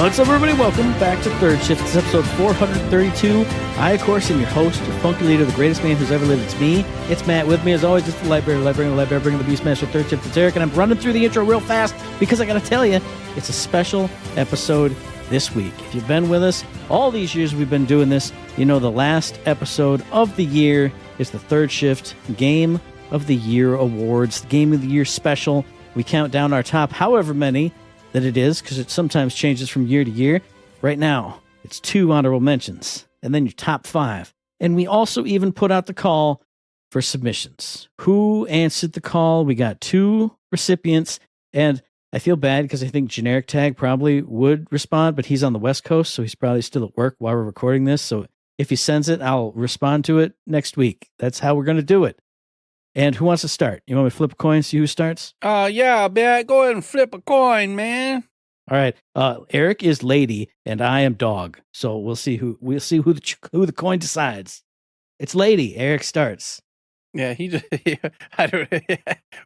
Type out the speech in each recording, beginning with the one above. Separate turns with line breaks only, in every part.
What's up, everybody? Welcome back to Third Shift. It's episode 432. I, of course, am your host, your funky leader, the greatest man who's ever lived. It's me. It's Matt. With me, as always, it's the librarian, bringing the Beastmaster. Third Shift. It's Eric, and I'm running through the intro real fast because I got to tell you, it's a special episode this week. If you've been with us all these years we've been doing this, you know the last episode of the year is the Third Shift Game of the Year Awards, the Game of the Year special. We count down our top however many that it is, because it sometimes changes from year to year. Right now, it's 2 honorable mentions, and then your top 5. And we also even put out the call for submissions. Who answered the call? We got 2 recipients, and I feel bad because I think Generic Tag probably would respond, but he's on the West Coast, so he's probably still at work while we're recording this. So if he sends it, I'll respond to it next week. That's how we're going to do it. And who wants to start? You want me to flip a coin, see who starts?
Yeah, man. Go ahead and flip a coin, man.
All right. Eric is lady, and I am dog. So we'll see who the coin decides. It's lady. Eric starts.
Yeah,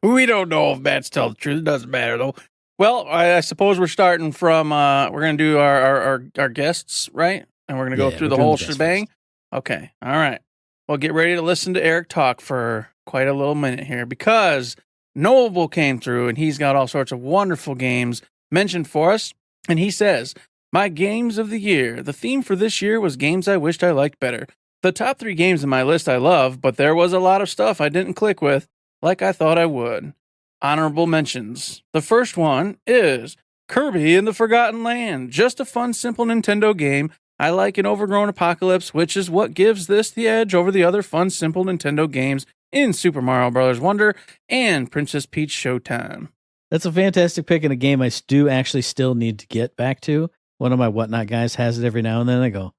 we don't know if Matt's telling the truth. It doesn't matter though. Well, I suppose we're starting from. We're gonna do our guests, right? And we're gonna go through the whole shebang. Okay. All right. Well, get ready to listen to Eric talk for quite a little minute here, because Gnomable came through and he's got all sorts of wonderful games mentioned for us. And he says, my games of the year. The theme for this year was games I wished I liked better. The top 3 games in my list I love, but there was a lot of stuff I didn't click with like I thought I would. Honorable mentions. The first one is Kirby in the Forgotten Land. Just a fun, simple Nintendo game. I like an overgrown apocalypse, which is what gives this the edge over the other fun, simple Nintendo games in Super Mario Bros. Wonder and Princess Peach Showtime.
That's a fantastic pick, and a game I do actually still need to get back to. One of my Whatnot guys has it every now and then. I go,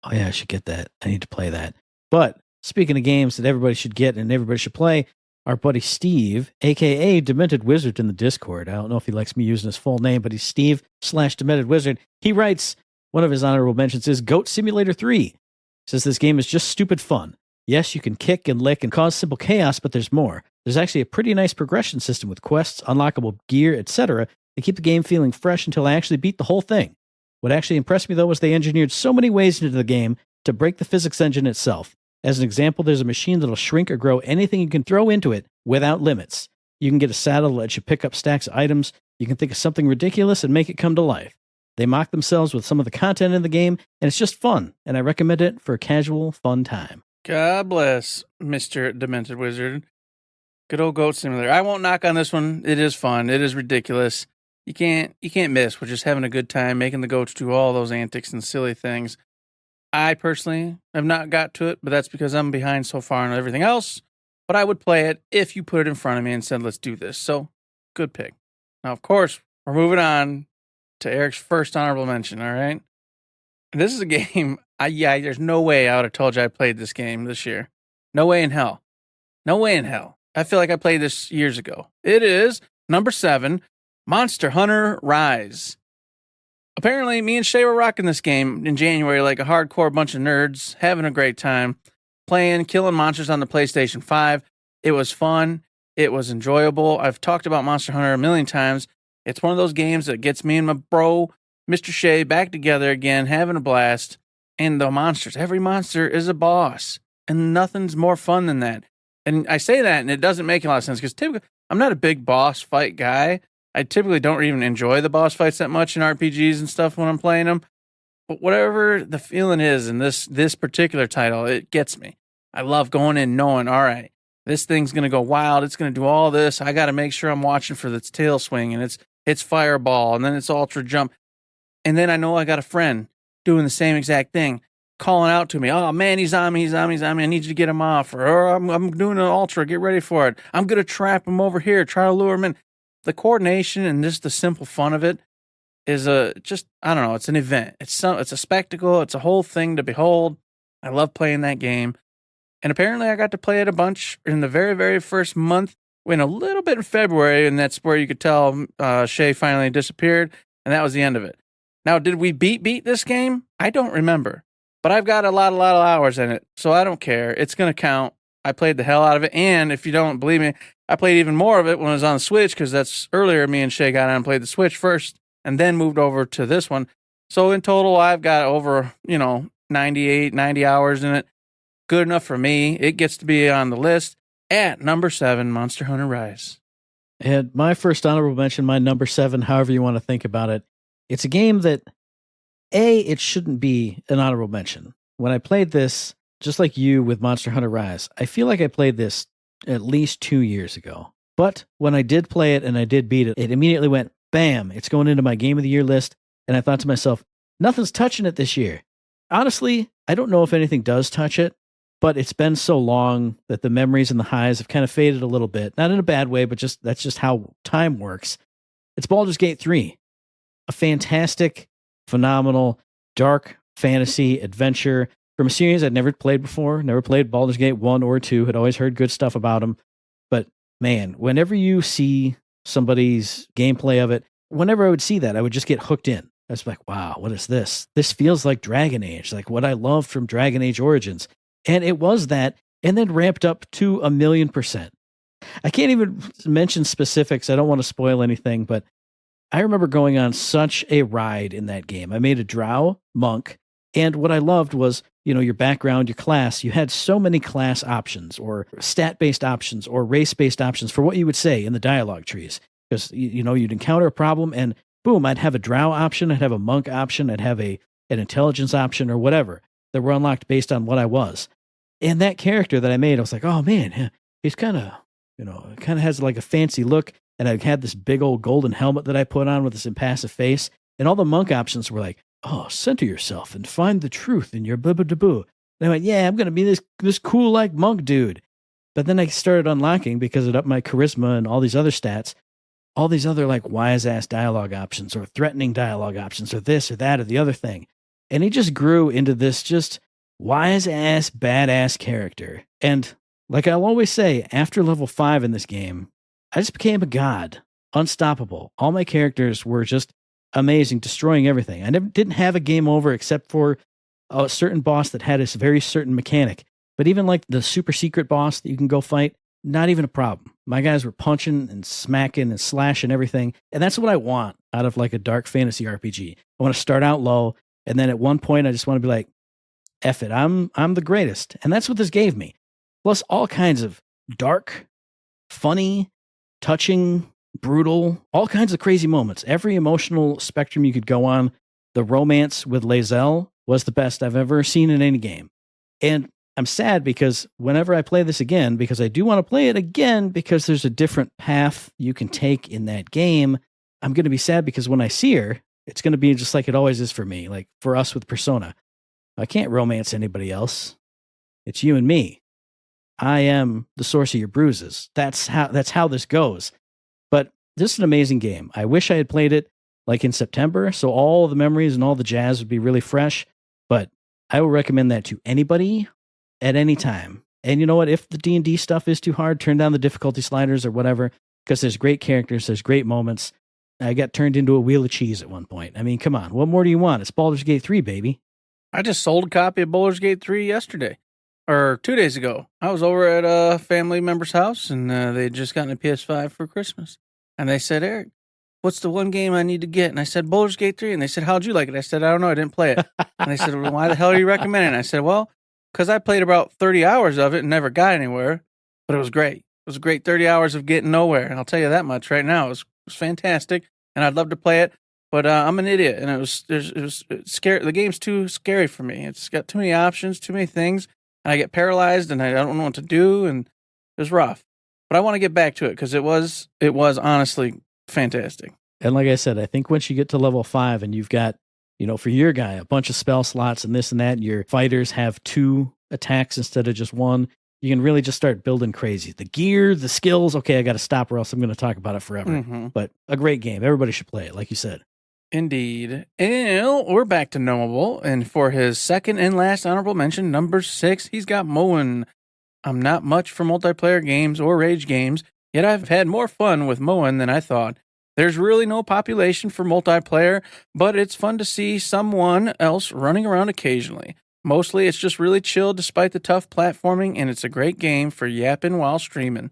oh yeah, I should get that. I need to play that. But speaking of games that everybody should get and everybody should play, our buddy Steve, a.k.a. Demented Wizard in the Discord. I don't know if he likes me using his full name, but he's Steve/Demented Wizard. He writes, one of his honorable mentions is Goat Simulator 3. Says this game is just stupid fun. Yes, you can kick and lick and cause simple chaos, but there's more. There's actually a pretty nice progression system with quests, unlockable gear, etc. to keep the game feeling fresh until I actually beat the whole thing. What actually impressed me, though, was they engineered so many ways into the game to break the physics engine itself. As an example, there's a machine that'll shrink or grow anything you can throw into it without limits. You can get a saddle that lets you pick up stacks of items. You can think of something ridiculous and make it come to life. They mock themselves with some of the content in the game, and it's just fun, and I recommend it for a casual, fun time.
God bless Mr. Demented Wizard. Good old Goat Simulator. I won't knock on this one. It is fun. It is ridiculous. You can't miss. We're just having a good time making the goats do all those antics and silly things. I personally have not got to it, but that's because I'm behind so far on everything else. But I would play it if you put it in front of me and said, let's do this. So, good pick. Now, of course, we're moving on to Eric's first honorable mention, all right? This is a game, there's no way I would have told you I played this game this year. No way in hell. No way in hell. I feel like I played this years ago. It is number 7, Monster Hunter Rise. Apparently, me and Shay were rocking this game in January like a hardcore bunch of nerds, having a great time, playing, killing monsters on the PlayStation 5. It was fun. It was enjoyable. I've talked about Monster Hunter a million times. It's one of those games that gets me and my bro, Mr. Shea, back together again, having a blast. And the monsters, every monster is a boss. And nothing's more fun than that. And I say that, and it doesn't make a lot of sense, because typically, I'm not a big boss fight guy. I typically don't even enjoy the boss fights that much in RPGs and stuff when I'm playing them. But whatever the feeling is in this particular title, it gets me. I love going in knowing, all right, this thing's going to go wild. It's going to do all this. I got to make sure I'm watching for its tail swing, and it's fireball, and then it's ultra jump. And then I know I got a friend doing the same exact thing, calling out to me, oh man, he's on me. I need you to get him off. Or I'm doing an ultra, get ready for it. I'm going to trap him over here, try to lure him in. The coordination and just the simple fun of it is I don't know, it's an event. It's a spectacle. It's a whole thing to behold. I love playing that game. And apparently I got to play it a bunch in the very, very first month, in a little bit in February, and that's where you could tell Shay finally disappeared, and that was the end of it. Now, did we beat this game? I don't remember. But I've got a lot of hours in it, so I don't care. It's going to count. I played the hell out of it, and if you don't believe me, I played even more of it when it was on the Switch, because that's earlier me and Shay got on and played the Switch first, and then moved over to this one. So in total, I've got over, 98, 90 hours in it. Good enough for me. It gets to be on the list at number 7, Monster Hunter Rise.
And my first honorable mention, my number 7, however you want to think about it, it's a game that, it shouldn't be an honorable mention. When I played this, just like you with Monster Hunter Rise, I feel like I played this at least 2 years ago. But when I did play it and I did beat it, it immediately went, bam, it's going into my Game of the Year list. And I thought to myself, nothing's touching it this year. Honestly, I don't know if anything does touch it, but it's been so long that the memories and the highs have kind of faded a little bit. Not in a bad way, but that's just how time works. It's Baldur's Gate 3, a fantastic, phenomenal, dark fantasy adventure from a series I'd never played before. Never played Baldur's Gate 1 or 2. Had always heard good stuff about them. But man, whenever you see somebody's gameplay of it, whenever I would see that, I would just get hooked in. I was like, wow, what is this? This feels like Dragon Age, like what I loved from Dragon Age Origins. And it was that, and then ramped up to 1,000,000%. I can't even mention specifics. I don't want to spoil anything, but I remember going on such a ride in that game. I made a drow monk, and what I loved was, your background, your class. You had so many class options, or stat-based options, or race-based options for what you would say in the dialogue trees. Because, you'd encounter a problem, and boom, I'd have a drow option, I'd have a monk option, I'd have an intelligence option, or whatever that were unlocked based on what I was. And that character that I made, I was like, oh man, he's kind of, has like a fancy look. And I had this big old golden helmet that I put on with this impassive face. And all the monk options were like, oh, center yourself and find the truth in your boo. And I went, yeah, I'm going to be this cool like monk dude. But then I started unlocking, because it upped my charisma and all these other stats, all these other like wise ass dialogue options or threatening dialogue options or this or that or the other thing. And he just grew into this just wise ass, badass character. And like I'll always say, after level 5 in this game, I just became a god, unstoppable. All my characters were just amazing, destroying everything. I didn't have a game over except for a certain boss that had a very certain mechanic. But even like the super secret boss that you can go fight, not even a problem. My guys were punching and smacking and slashing everything. And that's what I want out of like a dark fantasy RPG. I want to start out low, and then at one point I just want to be like, F it, I'm the greatest. And that's what this gave me. Plus all kinds of dark, funny, touching, brutal, all kinds of crazy moments. Every emotional spectrum you could go on. The romance with Lae'zel was the best I've ever seen in any game. And I'm sad because whenever I play this again, because I do want to play it again, because there's a different path you can take in that game, I'm going to be sad because when I see her, it's going to be just like it always is for me, like for us with Persona. I can't romance anybody else. It's you and me. I am the source of your bruises. That's how this goes. But this is an amazing game. I wish I had played it like in September, so all the memories and all the jazz would be really fresh. But I will recommend that to anybody at any time. And you know what? If the D&D stuff is too hard, turn down the difficulty sliders or whatever, because there's great characters, there's great moments. I got turned into a wheel of cheese at one point. I mean, come on. What more do you want? It's Baldur's Gate 3, baby.
I just sold a copy of Baldur's Gate 3 yesterday, or 2 days ago. I was over at a family member's house, and they had just gotten a PS5 for Christmas. And they said, Eric, what's the one game I need to get? And I said, Baldur's Gate 3. And they said, how'd you like it? I said, I don't know. I didn't play it. And they said, well, why the hell are you recommending it? I said, well, because I played about 30 hours of it and never got anywhere, but it was great. It was a great 30 hours of getting nowhere. And I'll tell you that much right now. It was fantastic, and I'd love to play it. But I'm an idiot, and it was scary. The game's too scary for me. It's got too many options, too many things, and I get paralyzed, and I don't know what to do, and it was rough. But I want to get back to it because it was honestly fantastic.
And like I said, I think once you get to level 5 and you've got, for your guy, a bunch of spell slots and this and that, and your fighters have 2 attacks instead of just 1, you can really just start building crazy. The gear, the skills, okay, I got to stop or else I'm going to talk about it forever. Mm-hmm. But a great game. Everybody should play it, like you said.
Indeed. And we're back to Gnomable, and for his second and last honorable mention, number 6, he's got Moen. I'm not much for multiplayer games or rage games, yet I've had more fun with Moen than I thought. There's really no population for multiplayer, but it's fun to see someone else running around occasionally. Mostly it's just really chill despite the tough platforming, and it's a great game for yapping while streaming.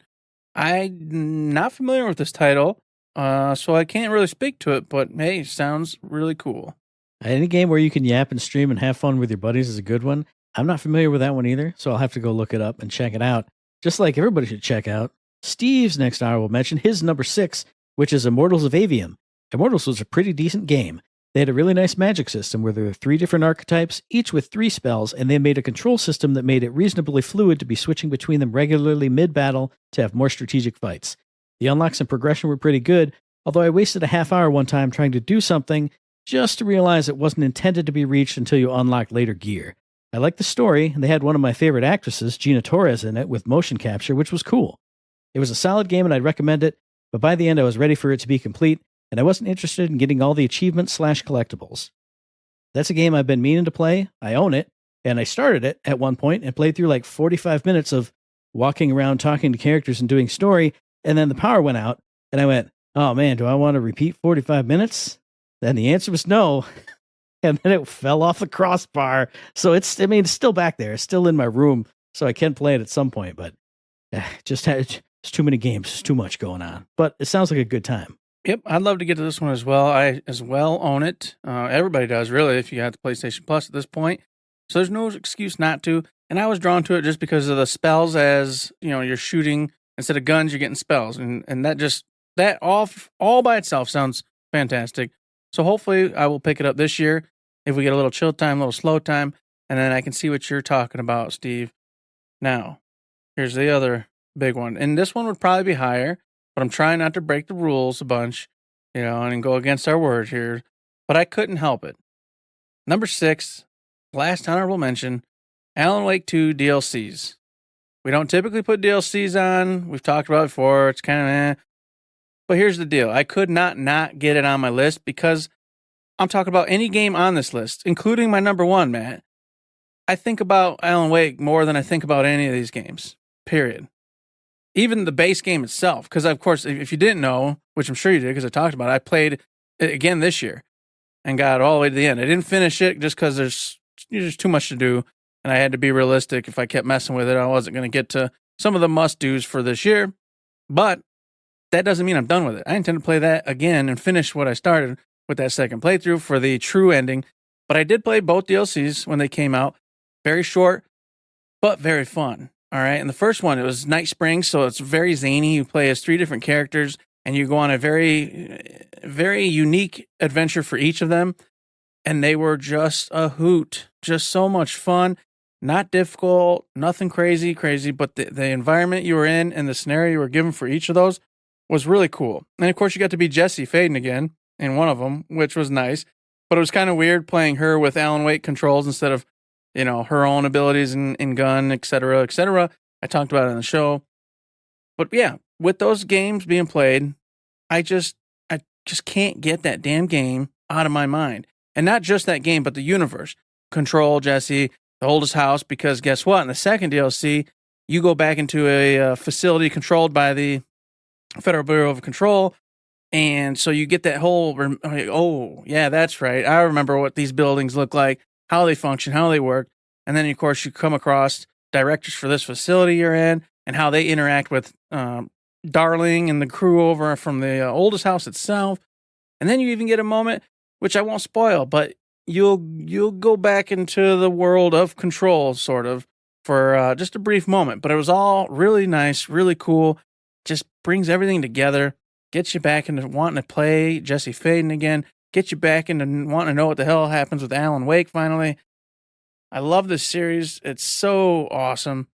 I'm not familiar with this title, so I can't really speak to it, but hey, sounds really cool.
Any game where you can yap and stream and have fun with your buddies is a good one. I'm not familiar with that one either, so I'll have to go look it up and check it out. Just like everybody should check out Steve's next honorable mention, his number 6, which is Immortals of Avium. Immortals was a pretty decent game. They had a really nice magic system where there were 3 different archetypes, each with 3 spells, and they made a control system that made it reasonably fluid to be switching between them regularly mid-battle to have more strategic fights. The unlocks and progression were pretty good, although I wasted a half hour one time trying to do something just to realize it wasn't intended to be reached until you unlock later gear. I liked the story, and they had one of my favorite actresses, Gina Torres, in it with motion capture, which was cool. It was a solid game and I'd recommend it, but by the end I was ready for it to be complete, and I wasn't interested in getting all the achievements/collectibles. That's a game I've been meaning to play. I own it, and I started it at one point and played through like 45 minutes of walking around talking to characters and doing story, and then the power went out, and I went, oh man, do I want to repeat 45 minutes? Then the answer was no. And then it fell off the crossbar. So it's still back there. It's still in my room, so I can play it at some point, but it's too many games. It's too much going on. But it sounds like a good time.
Yep, I'd love to get to this one as well. I as well own it. Everybody does, really, if you have the PlayStation Plus at this point. So there's no excuse not to. And I was drawn to it just because of the spells, as you're shooting instead of guns, you're getting spells, and that all by itself sounds fantastic. So hopefully I will pick it up this year if we get a little chill time, a little slow time, and then I can see what you're talking about, Steve. Now, here's the other big one. And this one would probably be higher, but I'm trying not to break the rules a bunch, and go against our word here. But I couldn't help it. Number 6, last honorable mention, Alan Wake 2 DLCs. We don't typically put DLCs on. We've talked about it before. It's kind of eh. But here's the deal. I could not get it on my list because I'm talking about any game on this list, including my number 1, Matt. I think about Alan Wake more than I think about any of these games, period. Even the base game itself, because of course, if you didn't know, which I'm sure you did because I talked about it, I played it again this year and got all the way to the end. I didn't finish it just because there's too much to do, and I had to be realistic. If I kept messing with it, I wasn't going to get to some of the must-dos for this year, but that doesn't mean I'm done with it. I intend to play that again and finish what I started with that second playthrough for the true ending. But I did play both DLCs when they came out. Very short, but very fun. All right. And the first one, it was Night Springs, so it's very zany. You play as 3 different characters, and you go on a very, very unique adventure for each of them. And they were just a hoot. Just so much fun. Not difficult, nothing crazy, but the environment you were in and the scenario you were given for each of those was really cool. And of course, you got to be Jesse Faden again in one of them, which was nice. But it was kind of weird playing her with Alan Wake controls instead of, her own abilities in gun, et cetera, et cetera. I talked about it on the show. But yeah, with those games being played, I just can't get that damn game out of my mind. And not just that game, but the universe. Control Jesse, the oldest house, because guess what? In the second DLC, you go back into a facility controlled by the Federal Bureau of Control. And so you get that whole, oh, yeah, that's right. I remember what these buildings look like, how they function, how they work. And then, of course, you come across directors for this facility you're in and how they interact with Darling and the crew over from the oldest house itself. And then you even get a moment, which I won't spoil, but you'll go back into the world of Control, sort of, for just a brief moment. But it was all really nice, really cool. Just brings everything together. Gets you back into wanting to play Jesse Faden again. Get you back into wanting to know what the hell happens with Alan Wake finally. I love this series. It's so awesome.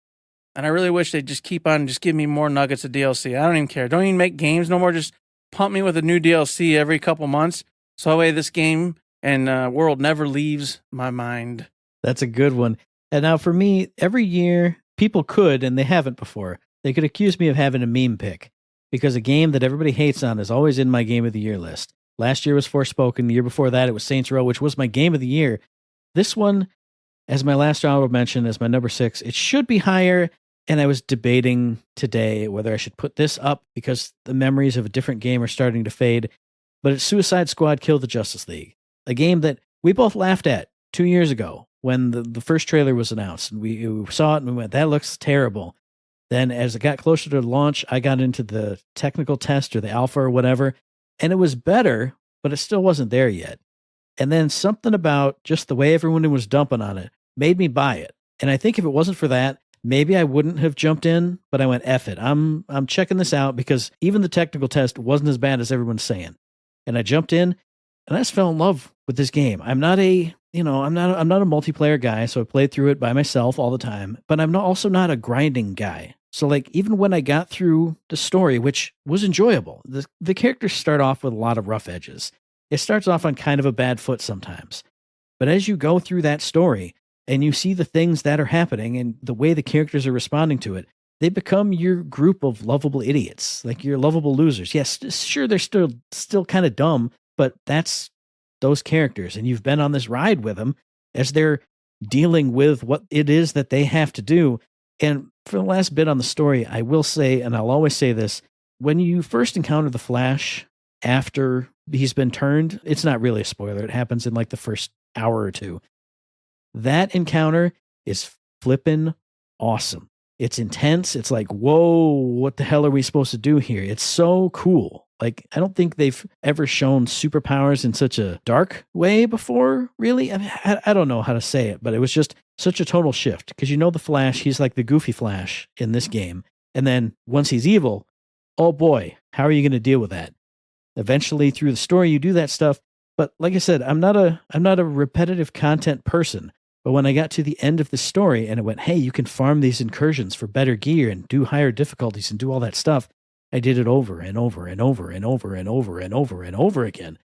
And I really wish they'd just keep on, just give me more nuggets of DLC. I don't even care. Don't even make games no more. Just pump me with a new DLC every couple months. So that way this game and world never leaves my mind.
That's a good one. And now for me, every year, people could, and they haven't before, they could accuse me of having a meme pick. Because a game that everybody hates on is always in my Game of the Year list. Last year was Forspoken. The year before that, it was Saints Row, which was my Game of the Year. This one, as my last honorable mention, as my number 6, it should be higher. And I was debating today whether I should put this up because the memories of a different game are starting to fade. But it's Suicide Squad Kill the Justice League, a game that we both laughed at 2 years ago when the first trailer was announced. And we saw it and we went, that looks terrible. Then as it got closer to launch, I got into the technical test or the alpha or whatever, and it was better, but it still wasn't there yet. And then something about just the way everyone was dumping on it made me buy it. And I think if it wasn't for that, maybe I wouldn't have jumped in, but I went, F it. I'm checking this out because even the technical test wasn't as bad as everyone's saying. And I jumped in and I just fell in love with this game. I'm not a multiplayer guy, so I played through it by myself all the time, but I'm also not a grinding guy. So like even when I got through the story, which was enjoyable, the characters start off with a lot of rough edges. It starts off on kind of a bad foot sometimes. But as you go through that story and you see the things that are happening and the way the characters are responding to it, they become your group of lovable idiots, like your lovable losers. Yes, sure, they're still kind of dumb, but that's those characters. And you've been on this ride with them as they're dealing with what it is that they have to do. And for the last bit on the story, I will say, and I'll always say this, when you first encounter the Flash after he's been turned, it's not really a spoiler. It happens in like the first hour or two. That encounter is flippin' awesome. It's intense. It's like, whoa, what the hell are we supposed to do here? It's so cool. Like, I don't think they've ever shown superpowers in such a dark way before, really. I mean, I don't know how to say it, but it was just such a total shift. Because you know the Flash, he's like the goofy Flash in this game. And then once he's evil, oh boy, how are you going to deal with that? Eventually, through the story, you do that stuff. But like I said, I'm not a repetitive content person. But when I got to the end of the story and it went, hey, you can farm these incursions for better gear and do higher difficulties and do all that stuff, I did it over and over and over and over and over and over and over again.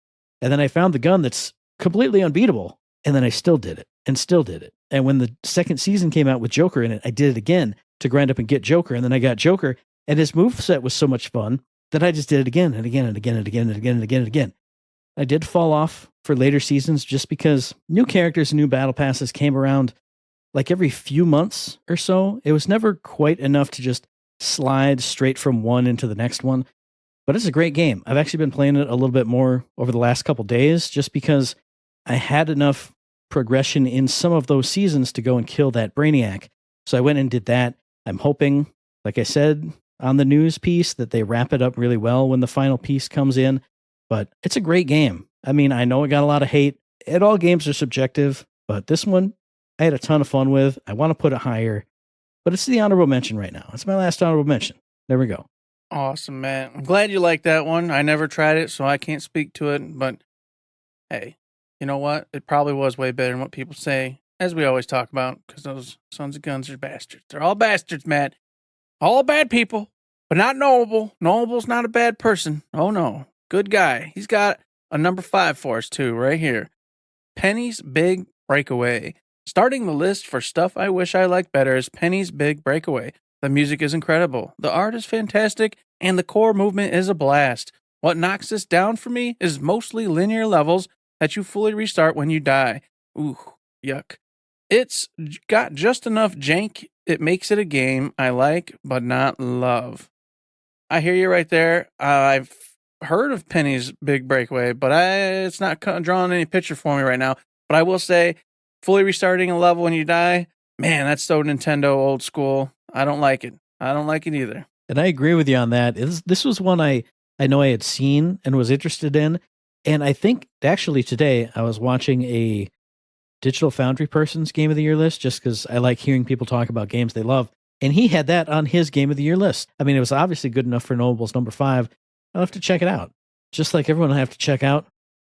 And then I found the gun that's completely unbeatable. And then I still did it and still did it. And when the second season came out with Joker in it, I did it again to grind up and get Joker. And then I got Joker, and his moveset was so much fun that I just did it again and again and again and again and again and again and again. I did fall off for later seasons just because new characters and new battle passes came around like every few months or so. It was never quite enough to just slide straight from one into the next one. But it's a great game. I've actually been playing it a little bit more over the last couple days just because I had enough progression in some of those seasons to go and kill that Brainiac. So I went and did that. I'm hoping, like I said on the news piece, that they wrap it up really well when the final piece comes in. But it's a great game. I mean, I know it got a lot of hate. All games are subjective, but this one I had a ton of fun with. I want to put it higher, but it's the honorable mention right now. It's my last honorable mention. There we go.
Awesome, man. I'm glad you like that one. I never tried it, so I can't speak to it. But hey, you know what? It probably was way better than what people say, as we always talk about, because those sons of guns are bastards. They're all bastards, Matt. All bad people, but not Gnomable. Gnomable's not a bad person. Oh, no. Good guy. He's got a number 5 for us, too, right here. Penny's Big Breakaway. Starting the list for stuff I wish I liked better is Penny's Big Breakaway. The music is incredible. The art is fantastic, and the core movement is a blast. What knocks this down for me is mostly linear levels that you fully restart when you die. Ooh, yuck. It's got just enough jank. It makes it a game I like, but not love. I hear you right there. I've heard of Penny's Big Breakaway, but it's not drawing any picture for me right now. But I will say, fully restarting a level when you die, man, that's so Nintendo old school. I don't like it. I don't like it either.
And I agree with you on that. This was one I know I had seen and was interested in. And I think actually today I was watching a Digital Foundry person's Game of the Year list just because I like hearing people talk about games they love. And he had that on his Game of the Year list. I mean, it was obviously good enough for Gnomable's number 5. I'll have to check it out. Just like everyone will have to check out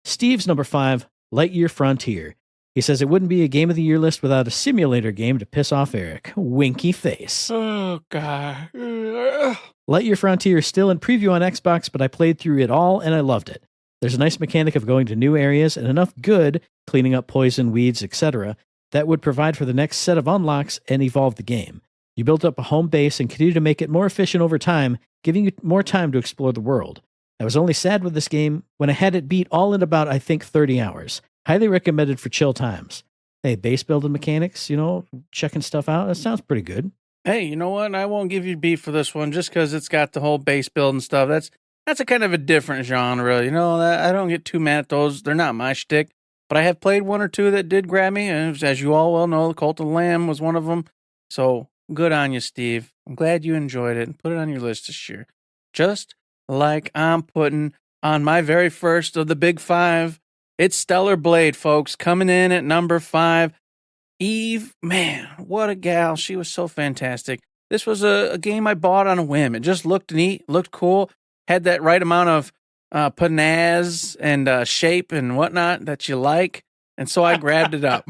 Steve's number 5, Lightyear Frontier. He says it wouldn't be a Game of the Year list without a simulator game to piss off Eric. Winky face.
Oh, God.
Lightyear Frontier is still in preview on Xbox, but I played through it all and I loved it. There's a nice mechanic of going to new areas and enough good, cleaning up poison, weeds, etc., that would provide for the next set of unlocks and evolve the game. You build up a home base and continue to make it more efficient over time, giving you more time to explore the world. I was only sad with this game when I had it beat all in about, I think, 30 hours. Highly recommended for chill times. Hey, base building mechanics, checking stuff out, that sounds pretty good.
Hey, you know what? I won't give you beef for this one just because it's got the whole base building stuff. That's a kind of a different genre, that I don't get too mad at those. They're not my shtick, but I have played one or two that did grab me, and as you all well know, the Cult of the Lamb was one of them. So good on you, Steve. I'm glad you enjoyed it and put it on your list this year. Just like I'm putting on my very first of the big 5 It's Stellar Blade, folks, coming in at number 5. Eve, man, what a gal. She was so fantastic. This was a game I bought on a whim. It just looked neat, looked cool, had that right amount of panaz and shape and whatnot that you like. And so I grabbed it up.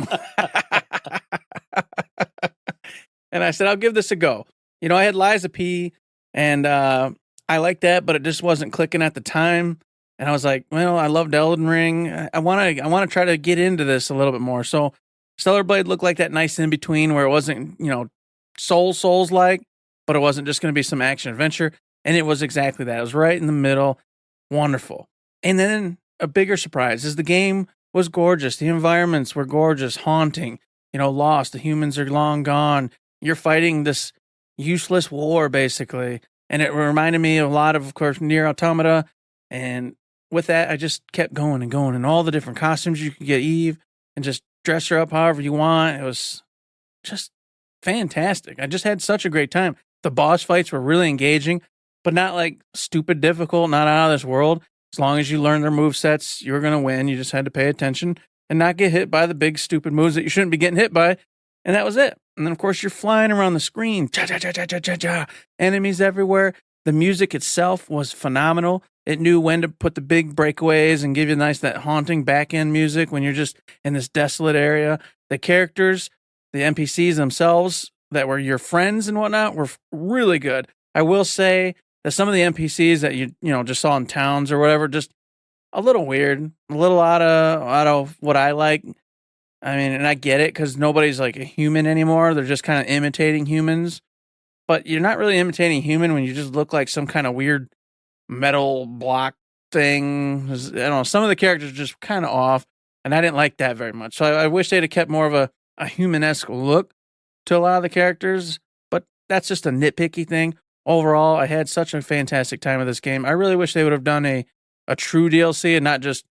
And I said, I'll give this a go. You know, I had Liza P, and I liked that, but it just wasn't clicking at the time. And I was like, well, I loved Elden Ring. I want to try to get into this a little bit more. So Stellar Blade looked like that nice in between where it wasn't, you know, Souls like, but it wasn't just going to be some action adventure. And it was exactly that. It was right in the middle. Wonderful. And then a bigger surprise is the game was gorgeous. The environments were gorgeous, haunting, you know, lost. The humans are long gone. You're fighting this useless war, basically. And it reminded me a lot of course, Nier Automata. And with that, I just kept going and going. And all the different costumes you could get Eve and just dress her up however you want. It was just fantastic. I just had such a great time. The boss fights were really engaging, but not like stupid difficult, not out of this world. As long as you learn their movesets, you were going to win. You just had to pay attention and not get hit by the big stupid moves that you shouldn't be getting hit by. And that was it. And then, of course, you're flying around the screen. Cha-cha-cha-cha-cha-cha. Enemies everywhere. The music itself was phenomenal. It knew when to put the big breakaways and give you that haunting back-end music when you're just in this desolate area. The characters, the NPCs themselves that were your friends and whatnot were really good. I will say that some of the NPCs that you just saw in towns or whatever, just a little weird, a little out of what I like. I mean, and I get it because nobody's like a human anymore. They're just kind of imitating humans. But you're not really imitating human when you just look like some kind of weird metal block thing. I don't know. Some of the characters are just kind of off, and I didn't like that very much. So I wish they'd have kept more of a human-esque look to a lot of the characters, but that's just a nitpicky thing. Overall, I had such a fantastic time with this game. I really wish they would have done a true DLC and not just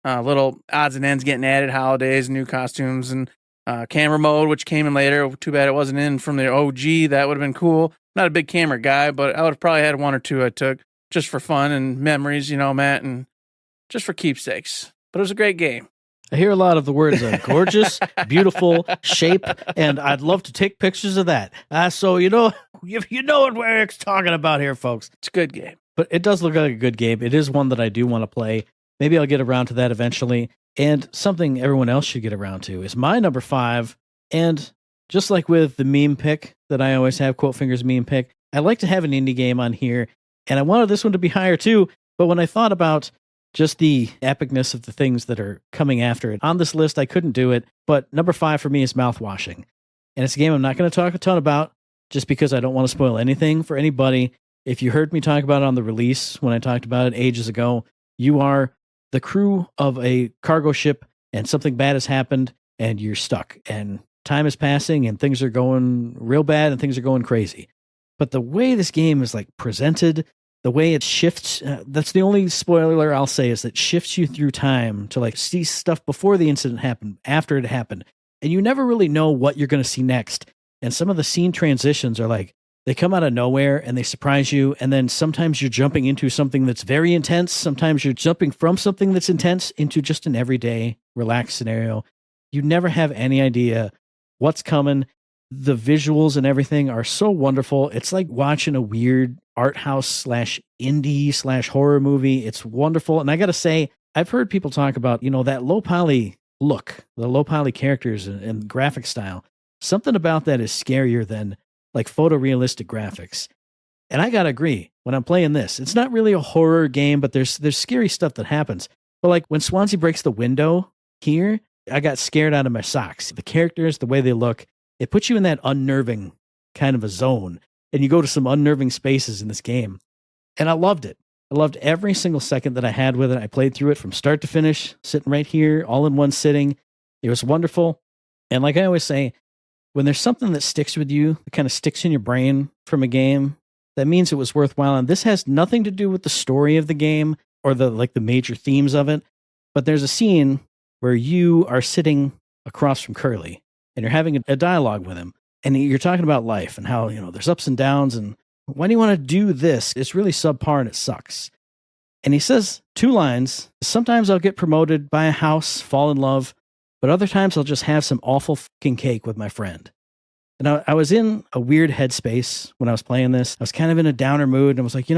little odds and ends getting added, holidays, new costumes, and camera mode, which came in later. Too bad it wasn't in from the OG. That would have been cool. Not a big camera guy, but I would have probably had one or two I took just for fun and memories, Matt, and just for keepsakes. But it was a great game.
I hear a lot of the words gorgeous, beautiful, shape, and I'd love to take pictures of that. So, you know what we're Eric's talking about here, folks.
It's a good game.
But it does look like a good game. It is one that I do want to play. Maybe I'll get around to that eventually. And something everyone else should get around to is my number 5. And just like with the meme pick that I always have, Quote Fingers meme pick, I like to have an indie game on here. And I wanted this one to be higher too. But when I thought about just the epicness of the things that are coming after it, on this list, I couldn't do it. But number 5 for me is Mouthwashing. And it's a game I'm not going to talk a ton about just because I don't want to spoil anything for anybody. If you heard me talk about it on the release when I talked about it ages ago, you are the crew of a cargo ship and something bad has happened and you're stuck and time is passing and things are going real bad and things are going crazy. But the way this game is like presented, the way it shifts, that's the only spoiler I'll say is that it shifts you through time to like see stuff before the incident happened, after it happened. And you never really know what you're going to see next. And some of the scene transitions are like, they come out of nowhere and they surprise you. And then sometimes you're jumping into something that's very intense. Sometimes you're jumping from something that's intense into just an everyday relaxed scenario. You never have any idea what's coming. The visuals and everything are so wonderful. It's like watching a weird art house /indie /horror movie. It's wonderful. And I got to say, I've heard people talk about, that low poly look, the low poly characters and graphic style. Something about that is scarier than like photorealistic graphics. And I gotta agree, when I'm playing this, it's not really a horror game, but there's scary stuff that happens. But like when Swansea breaks the window here, I got scared out of my socks. The characters, the way they look, it puts you in that unnerving kind of a zone. And you go to some unnerving spaces in this game. And I loved it. I loved every single second that I had with it. I played through it from start to finish, sitting right here, all in one sitting. It was wonderful. And like I always say, when there's something that sticks with you, that kind of sticks in your brain from a game, that means it was worthwhile. And this has nothing to do with the story of the game or the major themes of it. But there's a scene where you are sitting across from Curly and you're having a dialogue with him. And you're talking about life and how, there's ups and downs. And why do you want to do this? It's really subpar and it sucks. And he says 2 lines. Sometimes I'll get promoted, buy a house, fall in love, but other times I'll just have some awful fucking cake with my friend. And I was in a weird headspace when I was playing this. I was kind of in a downer mood and I was like,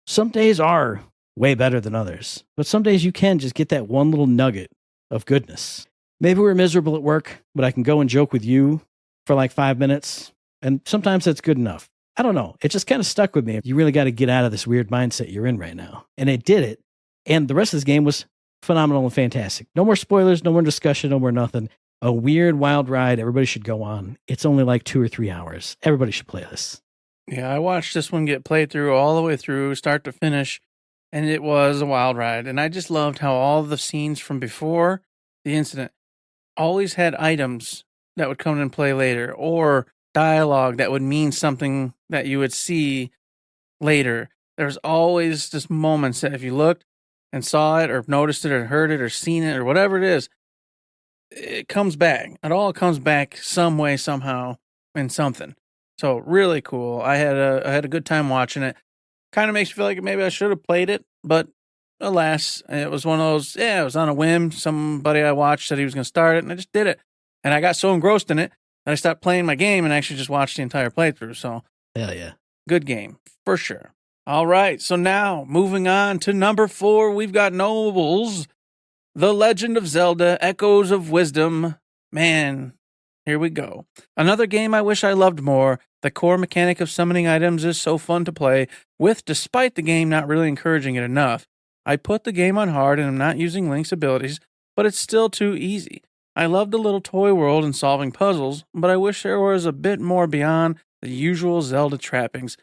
some days are way better than others, but some days you can just get that one little nugget of goodness. Maybe we're miserable at work, but I can go and joke with you for like 5 minutes. And sometimes that's good enough. I don't know. It just kind of stuck with me. You really got to get out of this weird mindset you're in right now. And it did it. And the rest of this game was phenomenal and fantastic. No more spoilers, no more discussion, no more nothing. A weird, wild ride everybody should go on. It's only like 2 or 3 hours. Everybody should play this.
Yeah, I watched this one get played through all the way through, start to finish, and it was a wild ride. And I just loved how all the scenes from before the incident always had items that would come and play later, or dialogue that would mean something that you would see later. There's always just moments that if you looked and saw it or noticed it or heard it or seen it or whatever it is, it comes back. It all comes back some way, somehow, in something. So really cool. I had a good time watching it. Kind of makes me feel like maybe I should have played it, but alas, it was one of those, it was on a whim. Somebody I watched said he was going to start it, and I just did it. And I got so engrossed in it that I stopped playing my game and actually just watched the entire playthrough. So,
hell yeah.
Good game, for sure. All right, so now, moving on to number 4, we've got Gnomables, The Legend of Zelda, Echoes of Wisdom. Man, here we go. Another game I wish I loved more. The core mechanic of summoning items is so fun to play with, despite the game not really encouraging it enough. I put the game on hard and I'm not using Link's abilities, but it's still too easy. I love the little toy world and solving puzzles, but I wish there was a bit more beyond the usual Zelda trappings.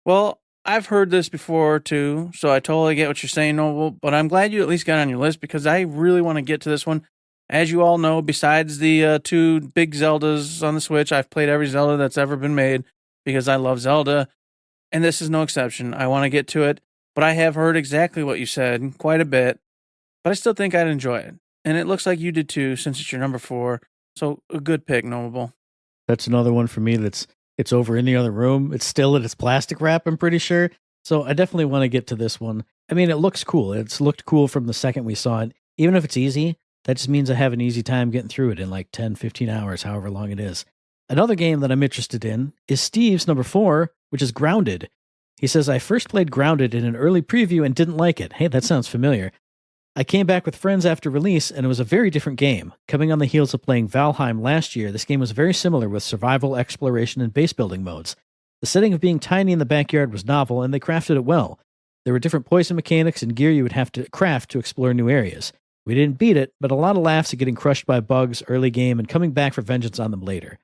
Well, I've heard this before too, so I totally get what you're saying, Noble, but I'm glad you at least got on your list because I really want to get to this one. As you all know, besides the 2 big Zeldas on the Switch, I've played every Zelda that's ever been made because I love Zelda, and this is no exception. I want to get to it, but I have heard exactly what you said, quite a bit, but I still think I'd enjoy it. And it looks like you did too, since it's your number 4. So a good pick, Gnomable.
That's another one for me it's over in the other room. It's still in its plastic wrap, I'm pretty sure. So I definitely want to get to this one. I mean, it looks cool. It's looked cool from the second we saw it. Even if it's easy, that just means I have an easy time getting through it in like 10, 15 hours, however long it is. Another game that I'm interested in is Steve's number 4, which is Grounded. He says, I first played Grounded in an early preview and didn't like it. Hey, that sounds familiar. I came back with friends after release, and it was a very different game. Coming on the heels of playing Valheim last year, this game was very similar with survival, exploration, and base building modes. The setting of being tiny in the backyard was novel, and they crafted it well. There were different poison mechanics and gear you would have to craft to explore new areas. We didn't beat it, but a lot of laughs at getting crushed by bugs early game and coming back for vengeance on them later.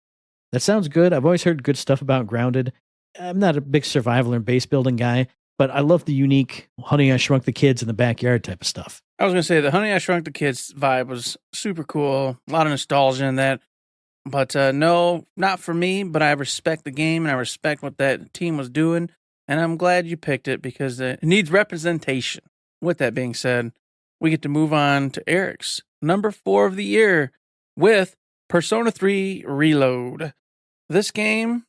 That sounds good. I've always heard good stuff about Grounded. I'm not a big survival or base building guy, but I love the unique Honey, I Shrunk the Kids in the backyard type of stuff.
I was going to say the Honey, I Shrunk the Kids vibe was super cool. A lot of nostalgia in that. But no, not for me, but I respect the game and I respect what that team was doing. And I'm glad you picked it because it needs representation. With that being said, we get to move on to Eric's number 4 of the year with Persona 3 Reload. This game,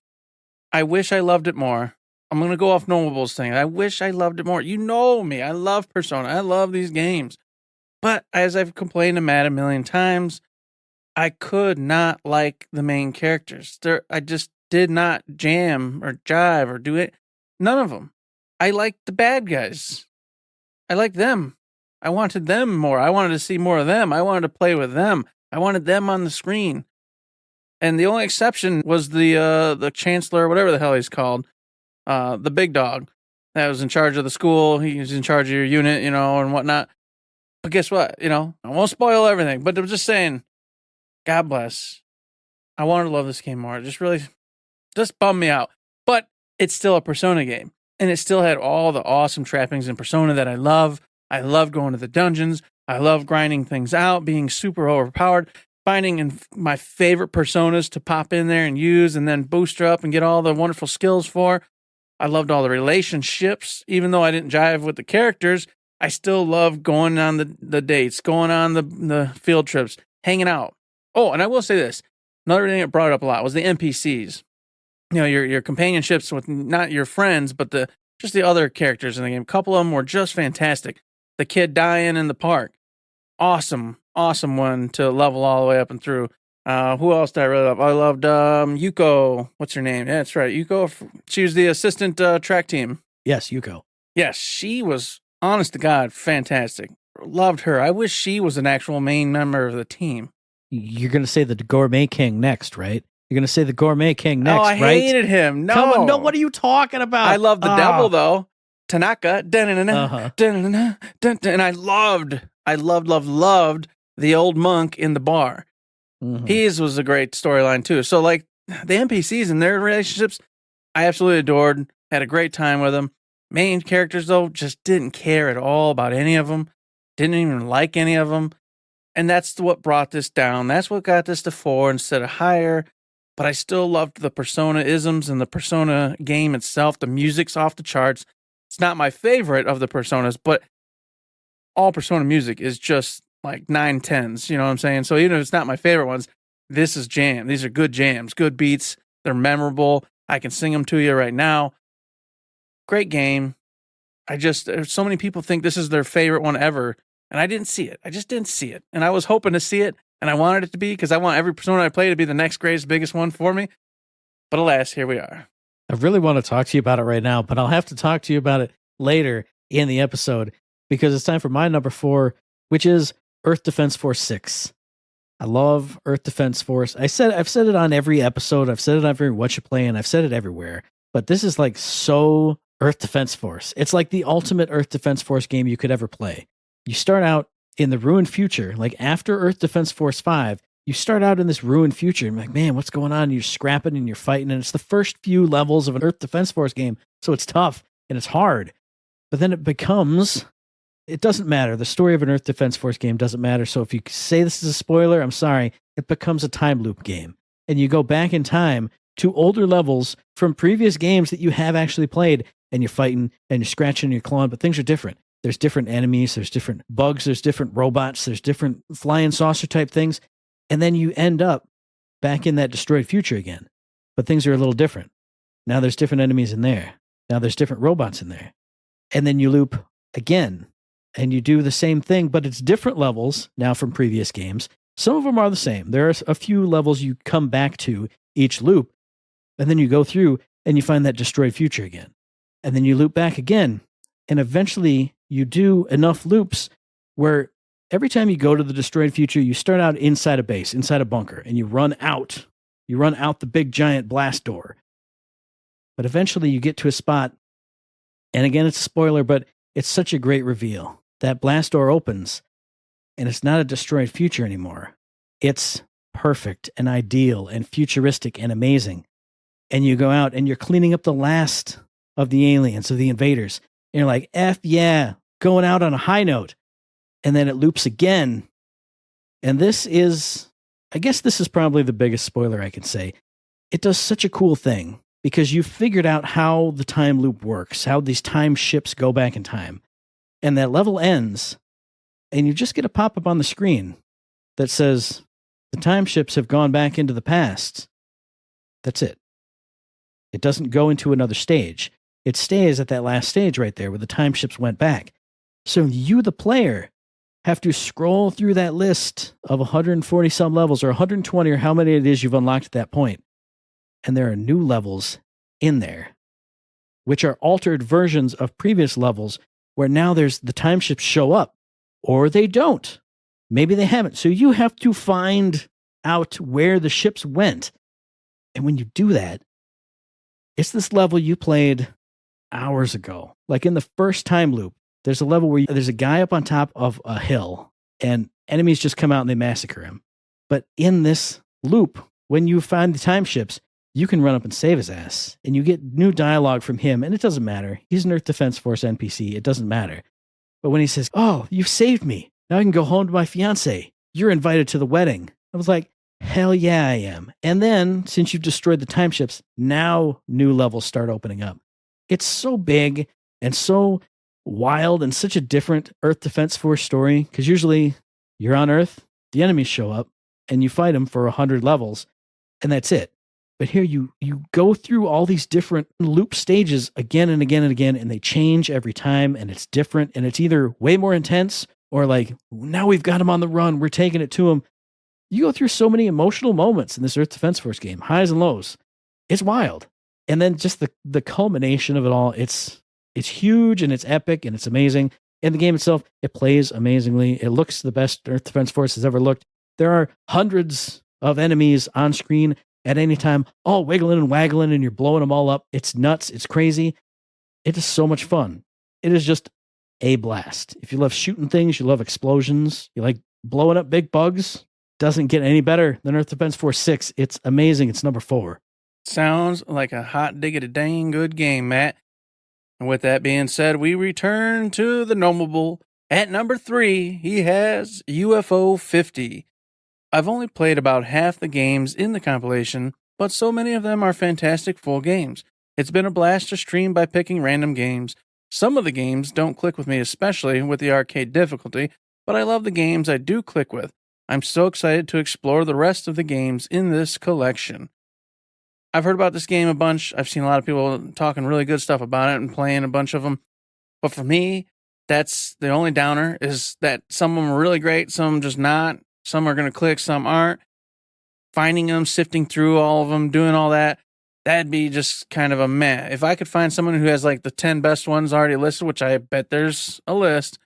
I wish I loved it more. I'm going to go off Gnomable's thing. I wish I loved it more. You know me. I love Persona. I love these games. But as I've complained to Matt a million times, I could not like the main characters. I just did not jam or jive or do it. None of them. I liked the bad guys. I liked them. I wanted them more. I wanted to see more of them. I wanted to play with them. I wanted them on the screen. And the only exception was the chancellor, whatever the hell he's called. The big dog that was in charge of the school. He was in charge of your unit, and whatnot. But guess what? I won't spoil everything, but I'm just saying, God bless. I wanted to love this game more. It just bummed me out. But it's still a Persona game. And it still had all the awesome trappings in Persona that I love. I love going to the dungeons. I love grinding things out, being super overpowered, finding my favorite personas to pop in there and use and then booster up and get all the wonderful skills for. I loved all the relationships. Even though I didn't jive with the characters, I still love going on the dates, going on the field trips, hanging out. Oh, and I will say this. Another thing that brought up a lot was the NPCs. Your companionships with not your friends, but the just the other characters in the game. A couple of them were just fantastic. The kid dying in the park. Awesome one to level all the way up and through. Who else did I really love? I loved Yuko. What's her name? Yeah, that's right. Yuko. She was the assistant track team.
Yes, Yuko.
Yes, she was, honest to God, fantastic. Loved her. I wish she was an actual main member of the team.
You're going to say the Gourmet King next, right? You're going to say the Gourmet King next, right?
I hated him. No.
Come on, no, what are you talking about?
I love the devil, though. Tanaka. And I loved the old monk in the bar.
Mm-hmm.
His was a great storyline, too. So, like, the NPCs and their relationships, I absolutely adored. Had a great time with them. Main characters, though, just didn't care at all about any of them. Didn't even like any of them. And that's what brought this down. That's what got this to 4 instead of higher. But I still loved the Persona-isms and the Persona game itself. The music's off the charts. It's not my favorite of the Personas, but all Persona music is just like 9/10s. You know what I'm saying? So even if it's not my favorite ones, this is jam. These are good jams, good beats. They're memorable. I can sing them to you right now. Great game. So many people think this is their favorite one ever, and I didn't see it. I just didn't see it. And I was hoping to see it, and I wanted it to be, because I want every Persona I play to be the next greatest, biggest one for me. But alas, here we are.
I really want to talk to you about it right now, but I'll have to talk to you about it later in the episode, because it's time for my number 4, which is Earth Defense Force 6. I love Earth Defense Force. I've said it on every episode. I've said it on every What You Play, and I've said it everywhere. But this is like so Earth Defense Force. It's like the ultimate Earth Defense Force game you could ever play. You start out in the ruined future, like after Earth Defense Force 5, you start out in this ruined future, and you're like, man, what's going on? And you're scrapping and you're fighting, and it's the first few levels of an Earth Defense Force game, so it's tough and it's hard. But then it doesn't matter. The story of an Earth Defense Force game doesn't matter, so if you say this is a spoiler, I'm sorry. It becomes a time loop game, and you go back in time to older levels from previous games that you have actually played, and you're fighting, and you're scratching, and you're clawing, but things are different. There's different enemies, there's different bugs, there's different robots, there's different flying saucer type things. And then you end up back in that destroyed future again. But things are a little different. Now there's different enemies in there. Now there's different robots in there. And then you loop again. And you do the same thing, but it's different levels now from previous games. Some of them are the same. There are a few levels you come back to each loop. And then you go through and you find that destroyed future again. And then you loop back again. And eventually you do enough loops where every time you go to the destroyed future, you start out inside a base, inside a bunker, and you run out. You run out the big giant blast door. But eventually you get to a spot, and again, it's a spoiler, but it's such a great reveal. That blast door opens, and it's not a destroyed future anymore. It's perfect and ideal and futuristic and amazing. And you go out and you're cleaning up the last of the aliens, of the invaders. And you're like, F yeah, going out on a high note. And then it loops again. And this is probably the biggest spoiler I can say. It does such a cool thing because you've figured out how the time loop works, how these time ships go back in time. And that level ends, and you just get a pop-up on the screen that says, the time ships have gone back into the past. That's it. It doesn't go into another stage. It stays at that last stage right there where the time ships went back. So you, the player, have to scroll through that list of 140 some levels or 120 or how many it is you've unlocked at that point. And there are new levels in there, which are altered versions of previous levels where now there's the time ships show up or they don't. Maybe they haven't. So you have to find out where the ships went. And when you do that, it's this level you played hours ago. Like in the first time loop, there's a level where there's a guy up on top of a hill and enemies just come out and they massacre him. But in this loop, when you find the time ships, you can run up and save his ass. And you get new dialogue from him, and it doesn't matter. He's an Earth Defense Force NPC. It doesn't matter. But when he says, oh, you've saved me. Now I can go home to my fiance. You're invited to the wedding. I was like, hell yeah, I am. And then, since you've destroyed the time ships, now new levels start opening up. It's so big and so wild and such a different Earth Defense Force story, because usually you're on Earth, the enemies show up, and you fight them for 100 levels, and that's it. But here you go through all these different loop stages again and again and again, and they change every time, and it's different, and it's either way more intense or like, now we've got him on the run, we're taking it to him. You go through so many emotional moments in this Earth Defense Force game, highs and lows. It's wild. And then just the culmination of it all, it's huge and it's epic and it's amazing. And the game itself, it plays amazingly. It looks the best Earth Defense Force has ever looked. There are hundreds of enemies on screen at any time, all wiggling and waggling, and you're blowing them all up. It's nuts. It's crazy. It is so much fun. It is just a blast. If you love shooting things, you love explosions, you like blowing up big bugs, doesn't get any better than Earth Defense Force 6. It's amazing. It's number 4.
Sounds like a hot diggity dang good game, Matt. And with that being said, we return to the Gnomable. At number 3, he has UFO 50. I've only played about half the games in the compilation, but so many of them are fantastic full games. It's been a blast to stream by picking random games. Some of the games don't click with me, especially with the arcade difficulty, but I love the games I do click with. I'm so excited to explore the rest of the games in this collection. I've heard about this game a bunch. I've seen a lot of people talking really good stuff about it and playing a bunch of them. But for me, that's the only downer, is that some of them are really great, some just not. Some are going to click, some aren't. Finding them, sifting through all of them, doing all that, that'd be just kind of a meh. If I could find someone who has like the 10 best ones already listed, which I bet there's a list,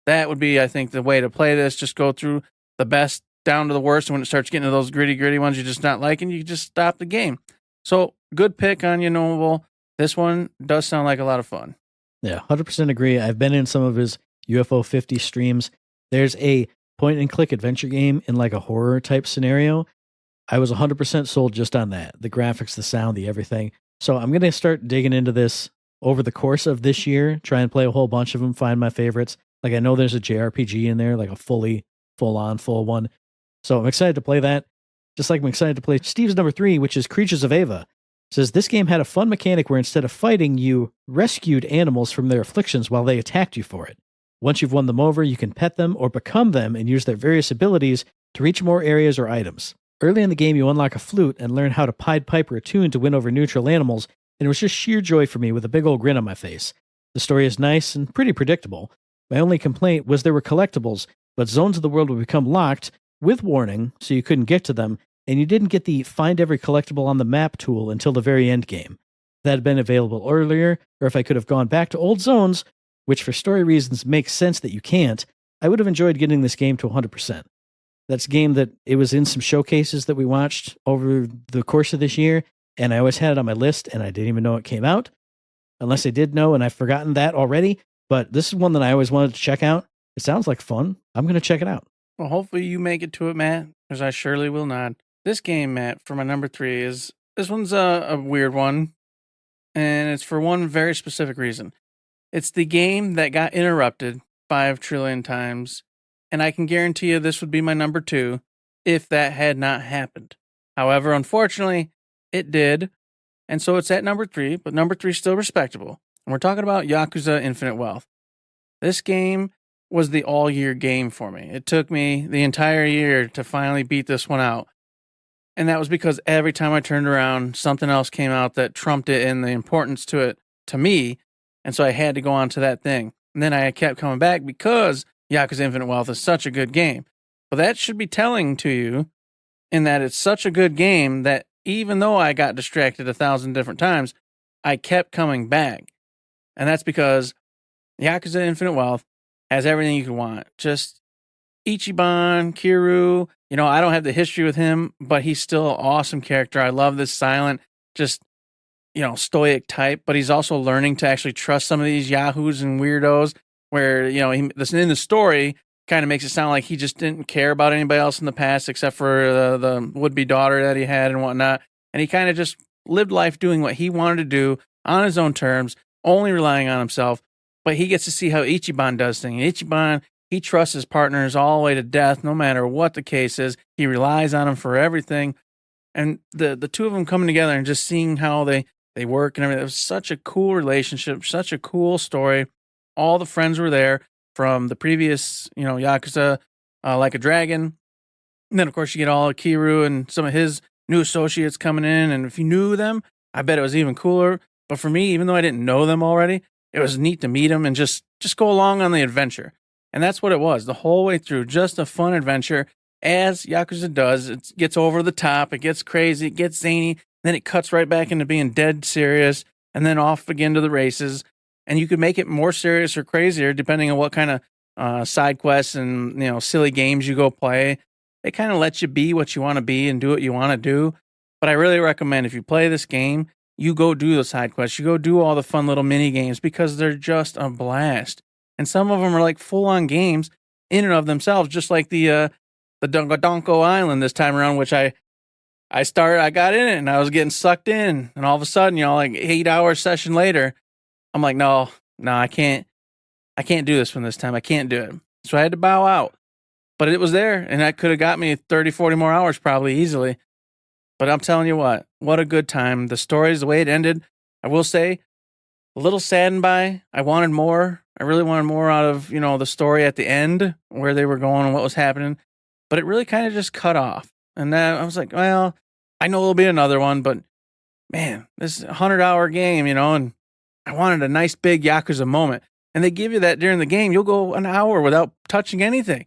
that would be, I think, the way to play this. Just go through the best down to the worst. And when it starts getting to those gritty ones you're just not liking, you just stop the game. So, good pick on your Gnomable. This one does sound like a lot of fun.
Yeah, 100% agree. I've been in some of his UFO 50 streams. There's a point-and-click adventure game in like a horror-type scenario. I was 100% sold just on that. The graphics, the sound, the everything. So I'm going to start digging into this over the course of this year, try and play a whole bunch of them, find my favorites. Like, I know there's a JRPG in there, like a full-on, full one. So I'm excited to play that. Just like I'm excited to play Steve's number 3, which is Creatures of Ava. It says, this game had a fun mechanic where instead of fighting, you rescued animals from their afflictions while they attacked you for it. Once you've won them over, you can pet them or become them and use their various abilities to reach more areas or items. Early in the game, you unlock a flute and learn how to Pied Piper a tune to win over neutral animals, and it was just sheer joy for me with a big old grin on my face. The story is nice and pretty predictable. My only complaint was there were collectibles, but zones of the world would become locked with warning, so you couldn't get to them, and you didn't get the find every collectible on the map tool until the very end game. If that had been available earlier, or if I could have gone back to old zones, which for story reasons makes sense that you can't, I would have enjoyed getting this game to 100%. That's a game that it was in some showcases that we watched over the course of this year, and I always had it on my list, and I didn't even know it came out, unless I did know, and I've forgotten that already. But this is one that I always wanted to check out. It sounds like fun. I'm going to check it out.
Well, hopefully you make it to it, Matt, because I surely will not. This game, Matt, for my number 3 is, this one's a weird one, and it's for one very specific reason. It's the game that got interrupted 5 trillion times, and I can guarantee you this would be my number 2 if that had not happened. However, unfortunately, it did, and so it's at number 3, but number 3 is still respectable. And we're talking about Yakuza Infinite Wealth. This game was the all-year game for me. It took me the entire year to finally beat this one out. And that was because every time I turned around, something else came out that trumped it in the importance to it to me. And so I had to go on to that thing. And then I kept coming back because Yakuza Infinite Wealth is such a good game. Well, that should be telling to you in that it's such a good game that even though I got distracted 1,000 different times, I kept coming back. And that's because Yakuza Infinite Wealth has everything you could want. Just Ichiban, Kiryu. You know, I don't have the history with him, but he's still an awesome character. I love this silent, just, you know, stoic type, but he's also learning to actually trust some of these yahoos and weirdos where, you know, in the story kind of makes it sound like he just didn't care about anybody else in the past except for the would-be daughter that he had and whatnot. And he kind of just lived life doing what he wanted to do on his own terms, only relying on himself. But he gets to see how Ichiban does things. Ichiban, he trusts his partners all the way to death, no matter what the case is. He relies on them for everything. And the two of them coming together and just seeing how they work and everything. It was such a cool relationship, such a cool story. All the friends were there from the previous, you know, Yakuza, Like a Dragon. And then, of course, you get all of Kiryu and some of his new associates coming in, and if you knew them, I bet it was even cooler. But for me, even though I didn't know them already, it was neat to meet them and just go along on the adventure. And that's what it was the whole way through, just a fun adventure. As Yakuza does, it gets over the top, it gets crazy, it gets zany, then it cuts right back into being dead serious, and then off again to the races. And you could make it more serious or crazier depending on what kind of side quests and silly games you go play. It kind of lets you be what you want to be and do what you want to do. But I really recommend if you play this game, you go do the side quests, you go do all the fun little mini games because they're just a blast. And some of them are like full on games in and of themselves, just like the Donko Island this time around, which I got in it and I was getting sucked in, and all of a sudden, like 8-hour session later, I'm like, no, I can't do this one this time. I can't do it. So I had to bow out. But it was there, and that could have got me 30, 40 more hours probably easily. But I'm telling you what a good time. The stories, the way it ended, I will say, a little saddened by. I wanted more. I really wanted more out of, the story at the end, where they were going and what was happening. But it really kind of just cut off. And then I was like, well, I know there'll be another one, but man, this is a 100-hour game, and I wanted a nice big Yakuza moment. And they give you that during the game. You'll go an hour without touching anything.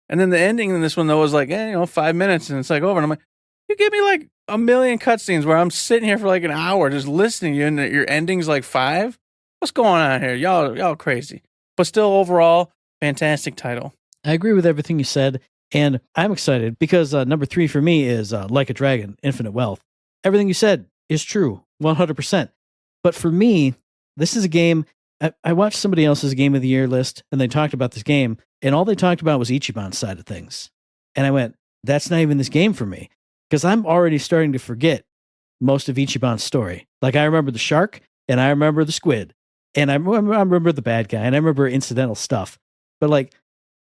And then the ending in this one, though, was like, 5 minutes, and it's like over. And I'm like, you give me like a million cutscenes where I'm sitting here for like an hour just listening to you, and your ending's like 5? What's going on here? Y'all crazy. But still, overall, fantastic title.
I agree with everything you said, and I'm excited because number 3 for me is Like a Dragon, Infinite Wealth. Everything you said is true, 100%. But for me, this is a game, I watched somebody else's Game of the Year list, and they talked about this game, and all they talked about was Ichiban's side of things. And I went, that's not even this game for me, because I'm already starting to forget most of Ichiban's story. Like, I remember the shark, and I remember the squid, and I remember the bad guy, and I remember incidental stuff. But like,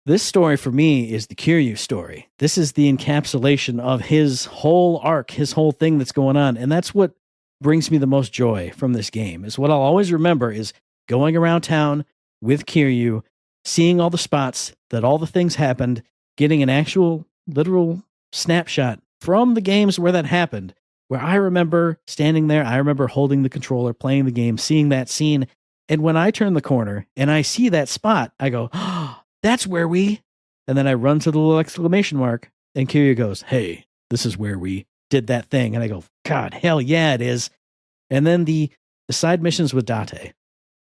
this story for me is the Kiryu story. This is the encapsulation of his whole arc, his whole thing that's going on. And that's what brings me the most joy from this game, is what I'll always remember is going around town with Kiryu, seeing all the spots that all the things happened, getting an actual literal snapshot from the games where that happened, where I remember standing there, I remember holding the controller, playing the game, seeing that scene. And when I turn the corner and I see that spot, I go, oh, that's where we, and then I run to the little exclamation mark, and Kiryu goes, hey, this is where we did that thing. And I go, God, hell yeah, it is. And then the side missions with Date,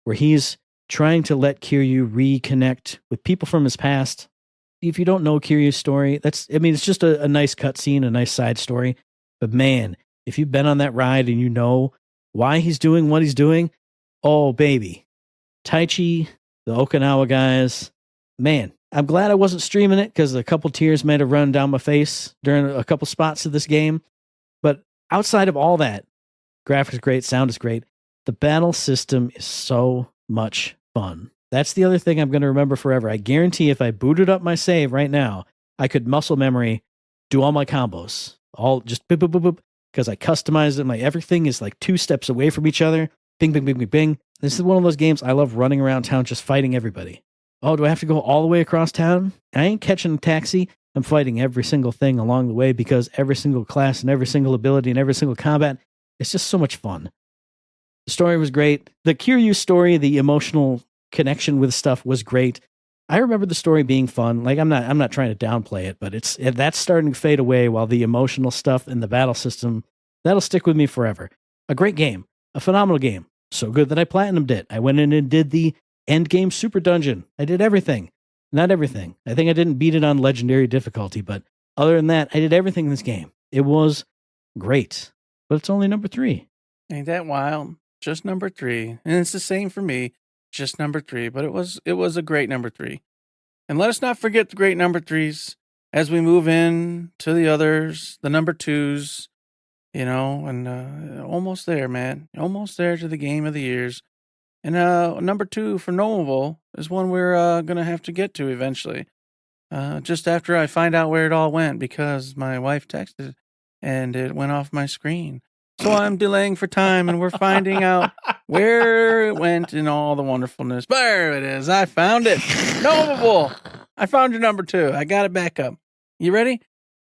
where he's trying to let Kiryu reconnect with people from his past. If you don't know Kiryu's story, it's just a nice cutscene, a nice side story. But man, if you've been on that ride and you know why he's doing what he's doing, oh, baby. Taichi, the Okinawa guys, man, I'm glad I wasn't streaming it because a couple tears might have run down my face during a couple spots of this game. But outside of all that, graphics great, sound is great. The battle system is so much fun. That's the other thing I'm going to remember forever. I guarantee if I booted up my save right now, I could muscle memory, do all my combos, all just boop, boop, boop, boop, because I customized it. Everything is like 2 steps away from each other. Bing, bing, bing, bing, bing. This is one of those games I love running around town just fighting everybody. Oh, do I have to go all the way across town? I ain't catching a taxi. I'm fighting every single thing along the way because every single class and every single ability and every single combat, it's just so much fun. The story was great. The Kiryu story, the emotional connection with stuff was great. I remember the story being fun. Like, I'm not trying to downplay it, but that's starting to fade away, while the emotional stuff and the battle system, that'll stick with me forever. A great game, a phenomenal game. So good that I platinumed it. I went in and did the end game super dungeon. I did everything. Not everything. I think I didn't beat it on legendary difficulty, but other than that, I did everything in this game. It was great, but it's only number 3.
Ain't that wild? Just number 3. And it's the same for me. Just number 3, but it was a great number 3. And let us not forget the great number 3s as we move in to the others, the number 2s, and almost there, man. Almost there to the game of the years. And number 2 for Gnomable is one we're going to have to get to eventually. Just after I find out where it all went, because my wife texted and it went off my screen. So I'm delaying for time, and we're finding out where it went in all the wonderfulness. There it is. I found it. Gnomable. I found your number 2. I got it back up. You ready?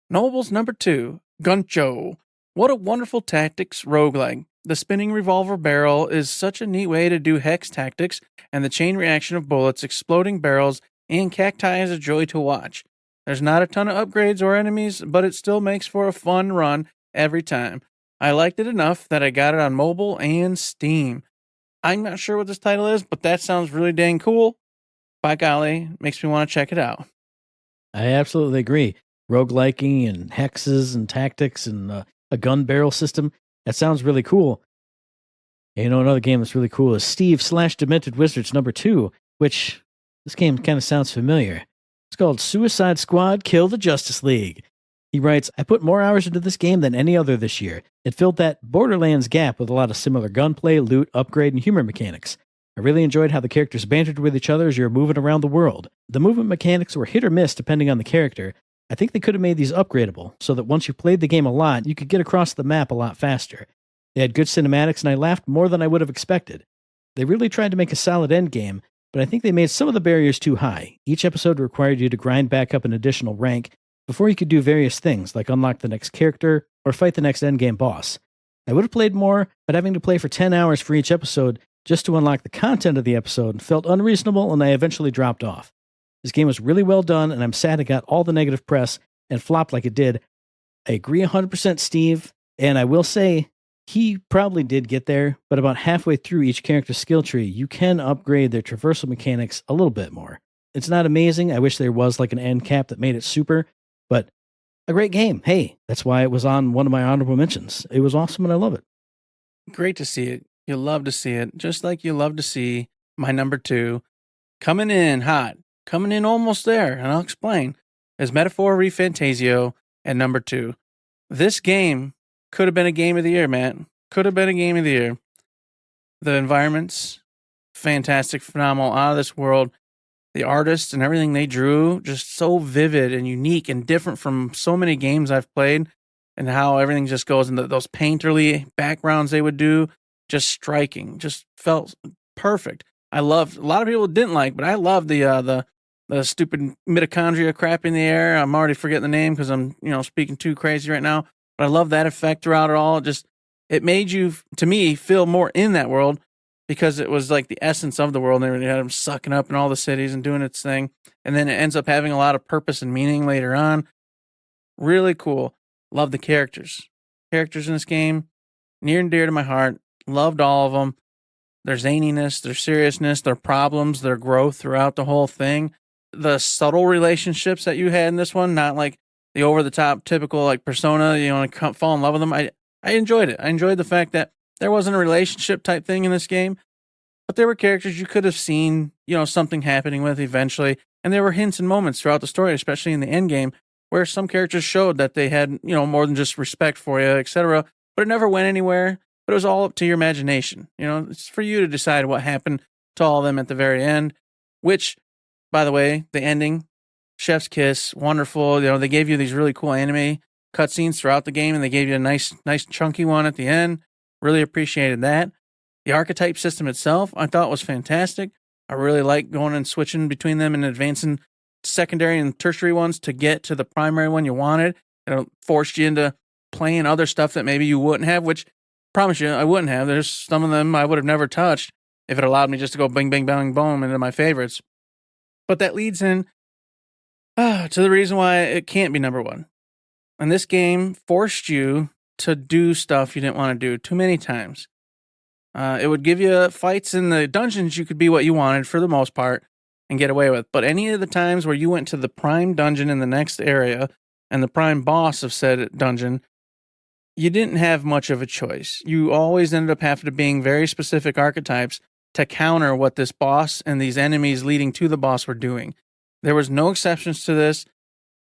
Gnomable's number 2, Guncho. What a wonderful tactics roguelike. The spinning revolver barrel is such a neat way to do hex tactics, and the chain reaction of bullets, exploding barrels, and cacti is a joy to watch. There's not a ton of upgrades or enemies, but it still makes for a fun run every time. I liked it enough that I got it on mobile and Steam. I'm not sure what this title is, but that sounds really dang cool. By golly, makes me want to check it out.
I absolutely agree. Rogueliking and hexes and tactics and a gun barrel system. That sounds really cool. And another game that's really cool is Steve/Demented Wizards #2, which this game kind of sounds familiar. It's called Suicide Squad Kill the Justice League. He writes, I put more hours into this game than any other this year. It filled that Borderlands gap with a lot of similar gunplay, loot, upgrade, and humor mechanics. I really enjoyed how the characters bantered with each other as you were moving around the world. The movement mechanics were hit or miss depending on the character. I think they could have made these upgradable, so that once you played the game a lot, you could get across the map a lot faster. They had good cinematics, and I laughed more than I would have expected. They really tried to make a solid endgame, but I think they made some of the barriers too high. Each episode required you to grind back up an additional rank before you could do various things, like unlock the next character or fight the next endgame boss. I would have played more, but having to play for 10 hours for each episode just to unlock the content of the episode felt unreasonable, and I eventually dropped off. This game was really well done, and I'm sad it got all the negative press and flopped like it did. I agree 100%, Steve, and I will say he probably did get there, but about halfway through each character's skill tree, you can upgrade their traversal mechanics a little bit more. It's not amazing. I wish there was like an end cap that made it super, but a great game. Hey, that's why it was on one of my honorable mentions. It was awesome, and I love it.
Great to see it. You love to see it, just like you love to see my #2 coming in hot, coming in almost there, and I'll explain. Is Metaphor ReFantasio at #2. This game could have been a game of the year, Matt. Could have been a game of the year. The environments, fantastic, phenomenal, out of this world. The artists and everything they drew, just so vivid and unique and different from so many games I've played, and how everything just goes into those painterly backgrounds they would do, just striking, just felt perfect. I loved, a lot of people didn't like, but I loved the stupid mitochondria crap in the air. I'm already forgetting the name because I'm, speaking too crazy right now, but I love that effect throughout it all. It made you, to me, feel more in that world, because it was like the essence of the world, and everything had them sucking up in all the cities and doing its thing. And then it ends up having a lot of purpose and meaning later on. Really cool. Love the characters. Characters in this game, near and dear to my heart. Loved all of them. Their zaniness, their seriousness, their problems, their growth throughout the whole thing. The subtle relationships that you had in this one, not like the over-the-top typical like persona, fall in love with them. I enjoyed it. I enjoyed the fact that there wasn't a relationship type thing in this game, but there were characters you could have seen, something happening with eventually. And there were hints and moments throughout the story, especially in the end game, where some characters showed that they had, more than just respect for you, etc. But it never went anywhere. But it was all up to your imagination. It's for you to decide what happened to all of them at the very end, which, by the way, the ending, chef's kiss, wonderful. They gave you these really cool anime cutscenes throughout the game, and they gave you a nice chunky one at the end. Really appreciated that. The archetype system itself, I thought was fantastic. I really like going and switching between them and advancing secondary and tertiary ones to get to the primary one you wanted. It forced you into playing other stuff that maybe you wouldn't have, which, promise you, I wouldn't have. There's some of them I would have never touched if it allowed me just to go bing, bing, bang, boom into my favorites. But that leads in to the reason why it can't be #1. And this game forced you to do stuff you didn't want to do too many times. It would give you fights in the dungeons you could be what you wanted for the most part and get away with. But any of the times where you went to the prime dungeon in the next area and the prime boss of said dungeon, you didn't have much of a choice. You always ended up having to being very specific archetypes to counter what this boss and these enemies leading to the boss were doing. There was no exceptions to this.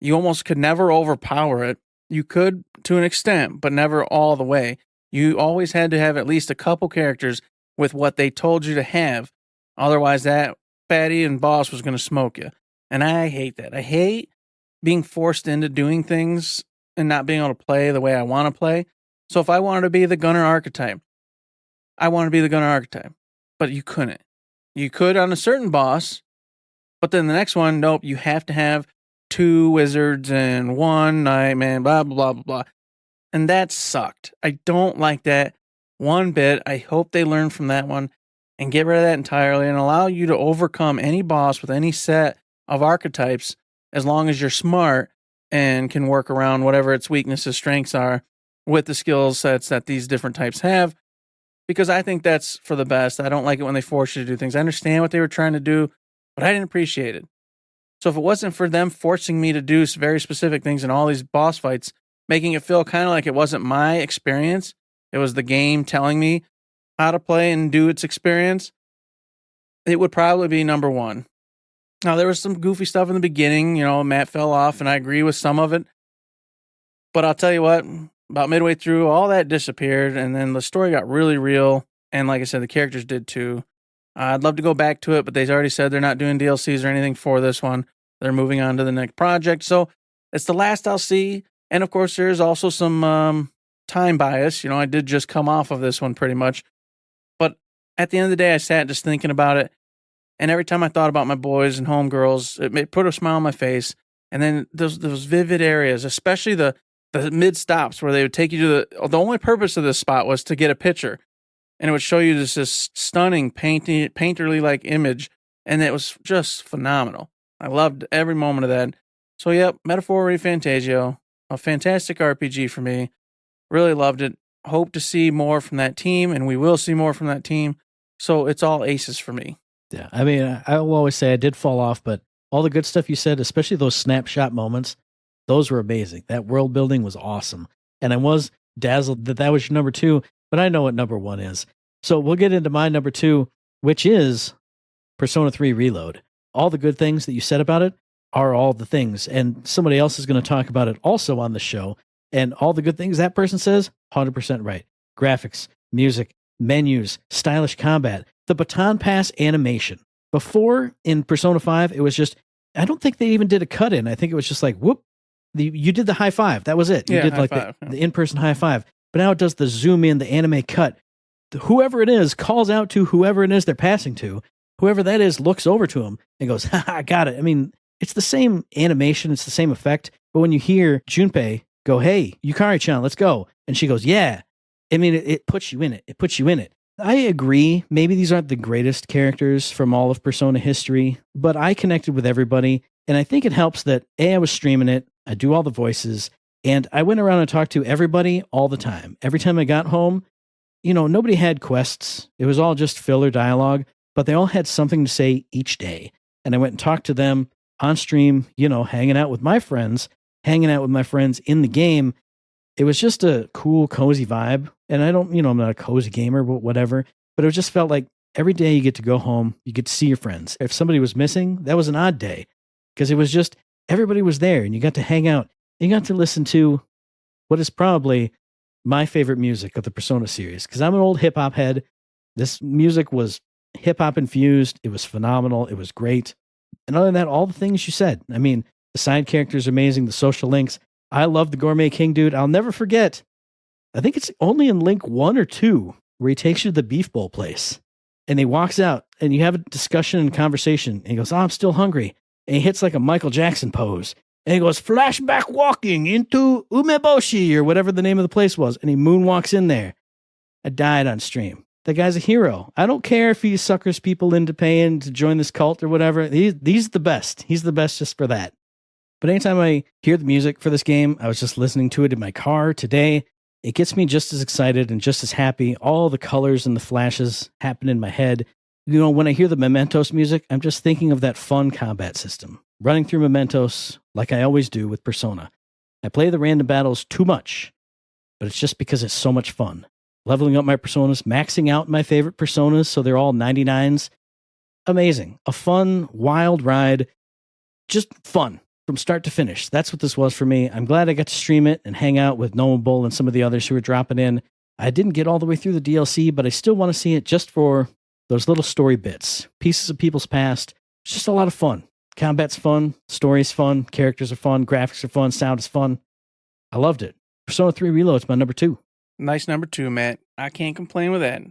You almost could never overpower it. You could to an extent, but never all the way. You always had to have at least a couple characters with what they told you to have. Otherwise, that fatty and boss was going to smoke you. And I hate that. I hate being forced into doing things and not being able to play the way I want to play. So if I wanted to be the gunner archetype, I want to be the gunner archetype. But you couldn't. You could on a certain boss, but then the next one, nope, you have to have 2 wizards and 1 nightman, blah, blah, blah, blah, blah. And that sucked. I don't like that one bit. I hope they learn from that one and get rid of that entirely and allow you to overcome any boss with any set of archetypes as long as you're smart and can work around whatever its weaknesses, strengths are with the skill sets that these different types have. Because I think that's for the best. I don't like it when they force you to do things. I understand what they were trying to do, but I didn't appreciate it. So if it wasn't for them forcing me to do very specific things in all these boss fights, making it feel kind of like it wasn't my experience, it was the game telling me how to play and do its experience, it would probably be number one. Now, there was some goofy stuff in the beginning. Matt fell off, and I agree with some of it. But I'll tell you what, about midway through, all that disappeared, and then the story got really real. And like I said, the characters did too. I'd love to go back to it, but they've already said they're not doing DLCs or anything for this one. They're moving on to the next project. So it's the last I'll see. And of course, there's also some time bias. I did just come off of this one pretty much. But at the end of the day, I sat just thinking about it. And every time I thought about my boys and homegirls, it put a smile on my face. And then those vivid areas, especially the mid stops where they would take you to the only purpose of this spot was to get a picture. And it would show you this stunning painterly like image. And it was just phenomenal. I loved every moment of that. So, yep, Metaphor Fantasio, a fantastic RPG for me. Really loved it. Hope to see more from that team, and we will see more from that team. So it's all aces for me.
Yeah, I mean, I will always say I did fall off, but all the good stuff you said, especially those snapshot moments, those were amazing. That world building was awesome. And I was dazzled that was your number 2, but I know what number 1 is. So we'll get into my number 2, which is Persona 3 Reload. All the good things that you said about it are all the things. And somebody else is going to talk about it also on the show. And all the good things that person says, 100% right. Graphics, music, menus, stylish combat, the baton pass animation. Before, in Persona 5, it was just, I don't think they even did a cut in. I think it was just like, whoop, you did the high five. That was it. You did like the in-person high five. But now it does the zoom in, the anime cut. Whoever it is calls out to whoever it is they're passing to. Whoever that is looks over to him and goes, ha, I got it. I mean, it's the same animation, it's the same effect. But when you hear Junpei go, hey, Yukari-chan, let's go. And she goes, yeah. I mean, it puts you in it. It puts you in it. I agree. Maybe these aren't the greatest characters from all of Persona history, but I connected with everybody. And I think it helps that I was streaming it. I do all the voices. And I went around and talked to everybody all the time. Every time I got home, nobody had quests. It was all just filler dialogue, but they all had something to say each day. And I went and talked to them on stream, hanging out with my friends in the game. It was just a cool, cozy vibe. And I don't, I'm not a cozy gamer, but whatever. But it just felt like every day you get to go home, you get to see your friends. If somebody was missing, that was an odd day because it was just everybody was there and you got to hang out. You got to listen to what is probably my favorite music of the Persona series because I'm an old hip hop head. This music was hip hop infused. It was phenomenal. It was great. And other than that, all the things you said. I mean, the side characters are amazing. The social links. I love the Gourmet King dude. I'll never forget. I think it's only in Link 1 or 2 where he takes you to the beef bowl place and he walks out and you have a discussion and conversation and he goes, oh, I'm still hungry. And he hits like a Michael Jackson pose and he goes, flashback walking into Umeboshi or whatever the name of the place was. And he moonwalks in there. I died on stream. That guy's a hero. I don't care if he suckers people into paying to join this cult or whatever. He's the best. He's the best just for that. But anytime I hear the music for this game, I was just listening to it in my car today. It gets me just as excited and just as happy. All the colors and the flashes happen in my head. When I hear the Mementos music, I'm just thinking of that fun combat system. Running through Mementos like I always do with Persona. I play the random battles too much, but it's just because it's so much fun. Leveling up my Personas, maxing out my favorite Personas so they're all 99s. Amazing. A fun, wild ride. Just fun. From start to finish. That's what this was for me. I'm glad I got to stream it and hang out with Gnomable and some of the others who were dropping in. I didn't get all the way through the DLC, but I still want to see it just for those little story bits. Pieces of people's past. It's just a lot of fun. Combat's fun. Story's fun. Characters are fun. Graphics are fun. Sound is fun. I loved it. Persona 3 Reload's my number 2.
Nice number 2, Matt. I can't complain with that.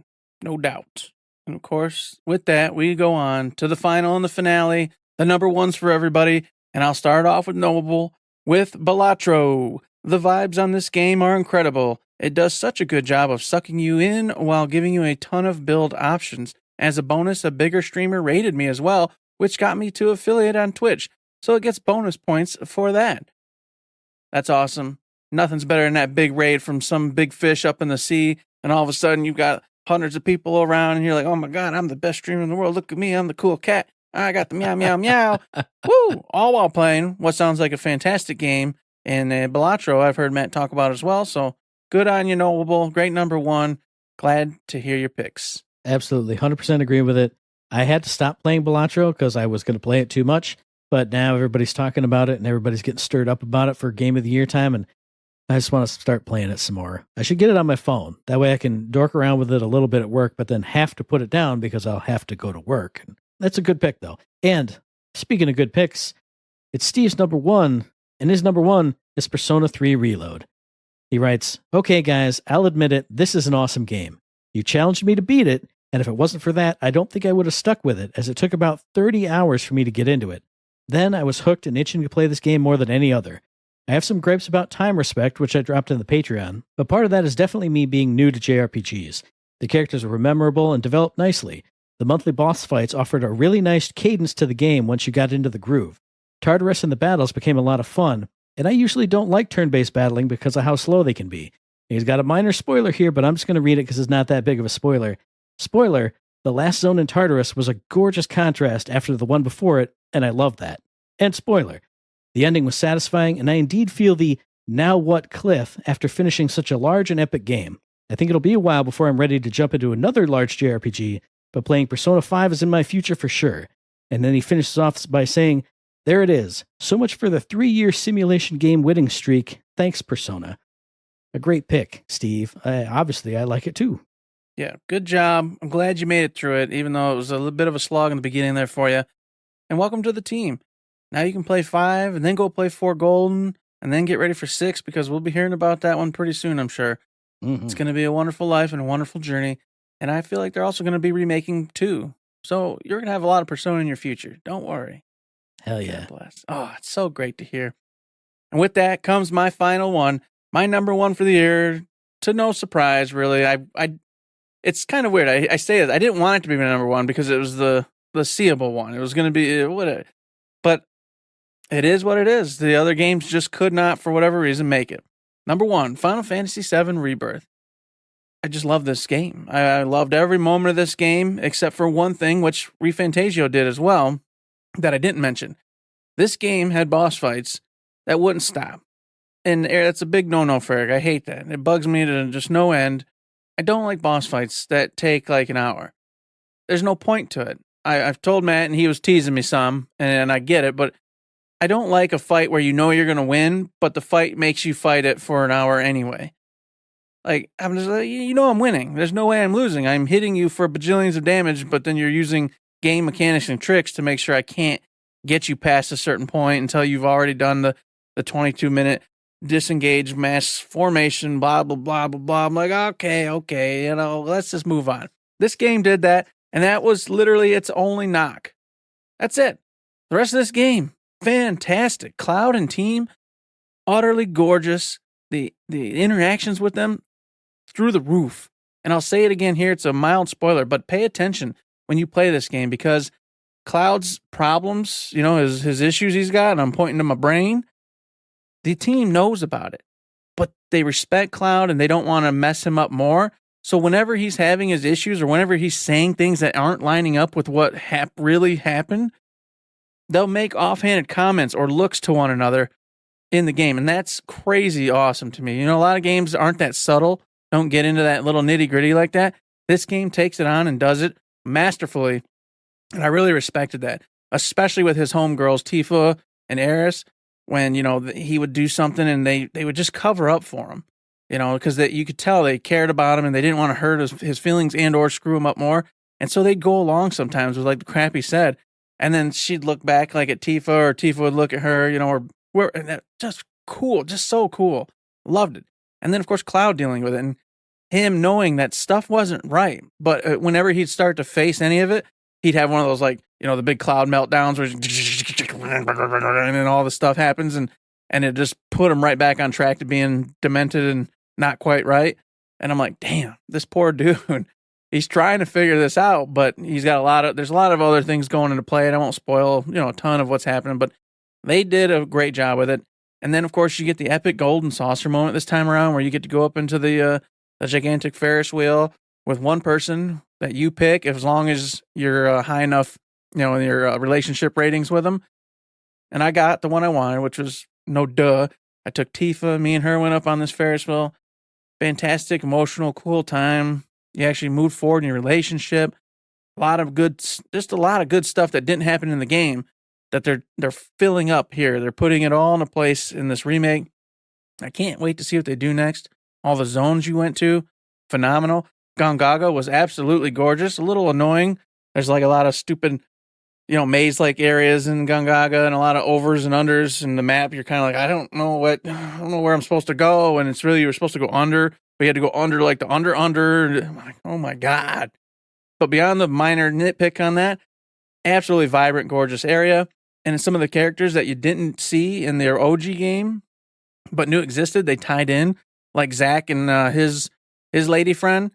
No doubt. And of course, with that, we go on to the final and the finale. The number 1s for everybody. And I'll start off with Gnomable with Balatro. The vibes on this game are incredible. It does such a good job of sucking you in while giving you a ton of build options. As a bonus, a bigger streamer rated me as well, which got me to affiliate on Twitch, so it gets bonus points for that. That's awesome. Nothing's better than that big raid from some big fish up in the sea, and all of a sudden you've got hundreds of people around, and you're like, oh my god, I'm the best streamer in the world. Look at me, I'm the cool cat. I got the meow, meow, meow. Woo! All while playing what sounds like a fantastic game. And Balatro, I've heard Matt talk about as well. So good on you, Gnomable. Great number one. Glad to hear your picks.
Absolutely. 100% agree with it. I had to stop playing Balatro because I was going to play it too much. But now everybody's talking about it and everybody's getting stirred up about it for Game of the Year time. And I just want to start playing it some more. I should get it on my phone. That way I can dork around with it a little bit at work, but then have to put it down because I'll have to go to work. That's a good pick, though. And speaking of good picks, it's Steve's number one. And his number one is Persona 3 Reload. He writes, okay, guys, I'll admit it. This is an awesome game. You challenged me to beat it, and if it wasn't for that, I don't think I would have stuck with it, as it took about 30 hours for me to get into it. Then I was hooked and itching to play this game more than any other. I have some gripes about time respect, which I dropped in the Patreon, but part of that is definitely me being new to JRPGs. The characters were memorable and developed nicely. The monthly boss fights offered a really nice cadence to the game once you got into the groove. Tartarus and the battles became a lot of fun, and I usually don't like turn-based battling because of how slow they can be. He's got a minor spoiler here, but I'm just going to read it because it's not that big of a spoiler. Spoiler, the last zone in Tartarus was a gorgeous contrast after the one before it, and I love that. And spoiler, the ending was satisfying, and I indeed feel the now what cliff after finishing such a large and epic game. I think it'll be a while before I'm ready to jump into another large JRPG, but playing Persona 5 is in my future for sure. And then he finishes off by saying, there it is. So much for the 3-year simulation game winning streak. Thanks, Persona. A great pick, Steve. Obviously, I like it too.
Yeah, good job. I'm glad you made it through it, even though it was a little bit of a slog in the beginning there for you. And welcome to the team. Now you can play 5 and then go play 4 Golden and then get ready for 6 because we'll be hearing about that one pretty soon, I'm sure. Mm-hmm. It's going to be a wonderful life and a wonderful journey. And I feel like they're also going to be remaking 2. So you're going to have a lot of Persona in your future. Don't worry.
Hell yeah.
God bless. Oh, it's so great to hear. And with that comes my final one. My number one for the year, to no surprise, really. It's kind of weird. I say it. I didn't want it to be my number one because it was the seeable one. It was going to be what, but it is what it is. The other games just could not, for whatever reason, make it. Number one, Final Fantasy VII Rebirth. I just love this game. I loved every moment of this game except for one thing, which ReFantazio did as well, that I didn't mention. This game had boss fights that wouldn't stop. And that's a big no-no for Eric. I hate that. It bugs me to just no end. I don't like boss fights that take like an hour. There's no point to it. I've told Matt, and he was teasing me some, and I get it, but I don't like a fight where you know you're going to win, but the fight makes you fight it for an hour anyway. Like, I'm just like, you know I'm winning. There's no way I'm losing. I'm hitting you for bajillions of damage, but then you're using game mechanics and tricks to make sure I can't get you past a certain point until you've already done the 22-minute disengage mass formation, blah, blah, blah, blah, blah. I'm like, okay, let's just move on. This game did that, and that was literally its only knock. That's it. The rest of this game, fantastic. Cloud and team, utterly gorgeous. The interactions with them, through the roof. And I'll say it again here, it's a mild spoiler, but pay attention when you play this game because Cloud's problems, his issues he's got, and I'm pointing to my brain, the team knows about it. But they respect Cloud and they don't want to mess him up more. So whenever he's having his issues or whenever he's saying things that aren't lining up with what really happened, they'll make offhanded comments or looks to one another in the game. And that's crazy awesome to me. A lot of games aren't that subtle, don't get into that little nitty gritty like that. This game takes it on and does it masterfully. And I really respected that, especially with his homegirls, Tifa and Eris, when, he would do something and they would just cover up for him, because you could tell they cared about him and they didn't want to hurt his feelings and or screw him up more. And so they'd go along sometimes with like the crap he said. And then she'd look back like at Tifa or Tifa would look at her, and that just cool, just so cool. Loved it. And then, of course, Cloud dealing with it and him knowing that stuff wasn't right. But whenever he'd start to face any of it, he'd have one of those, the big Cloud meltdowns where and then all the stuff happens. And and it just put him right back on track to being demented and not quite right. And I'm like, damn, this poor dude. He's trying to figure this out, but there's a lot of other things going into play, and I won't spoil, a ton of what's happening, but they did a great job with it. And then, of course, you get the epic golden saucer moment this time around where you get to go up into the gigantic Ferris wheel with one person that you pick, as long as you're high enough, in your relationship ratings with them. And I got the one I wanted, which was no duh. I took Tifa. Me and her went up on this Ferris wheel. Fantastic, emotional, cool time. You actually moved forward in your relationship. A lot of good stuff that didn't happen in the game that they're filling up here. They're putting it all into place in this remake. I can't wait to see what they do next. All the zones you went to, phenomenal. Gongaga was absolutely gorgeous. A little annoying. There's like a lot of stupid, maze-like areas in Gongaga and a lot of overs and unders in the map. You're kind of like, I don't know where I'm supposed to go. And it's really, you were supposed to go under. We had to go under like the under. I'm like, oh my God. But beyond the minor nitpick on that, absolutely vibrant, gorgeous area. And some of the characters that you didn't see in their OG game, but knew existed, they tied in. Like Zach and his lady friend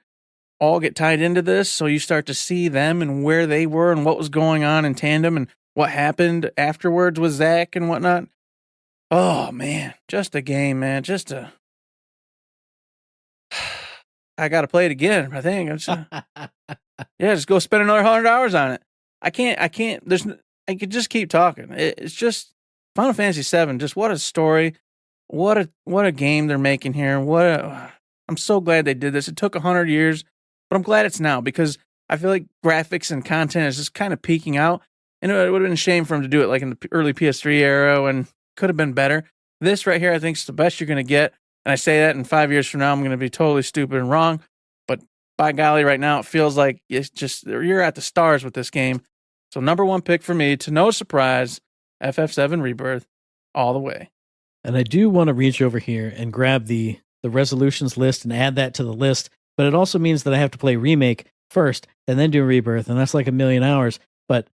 all get tied into this. So you start to see them and where they were and what was going on in tandem and what happened afterwards with Zach and whatnot. Oh, man. Just a game, man. I got to play it again, I think. Just go spend another 100 hours on it. I could just keep talking. It's just Final Fantasy VII. Just what a story. What a game they're making here. I'm so glad they did this. It took 100 years, but I'm glad it's now because I feel like graphics and content is just kind of peaking out. And it would have been a shame for them to do it like in the early PS3 era and could have been better. This right here, I think, is the best you're going to get. And I say that in 5 years from now, I'm going to be totally stupid and wrong. But by golly, right now, it feels like you're at the stars with this game. So number one pick for me, to no surprise, FF7 Rebirth all the way.
And I do want to reach over here and grab the resolutions list and add that to the list. But it also means that I have to play Remake first and then do Rebirth. And that's like 1,000,000 hours. But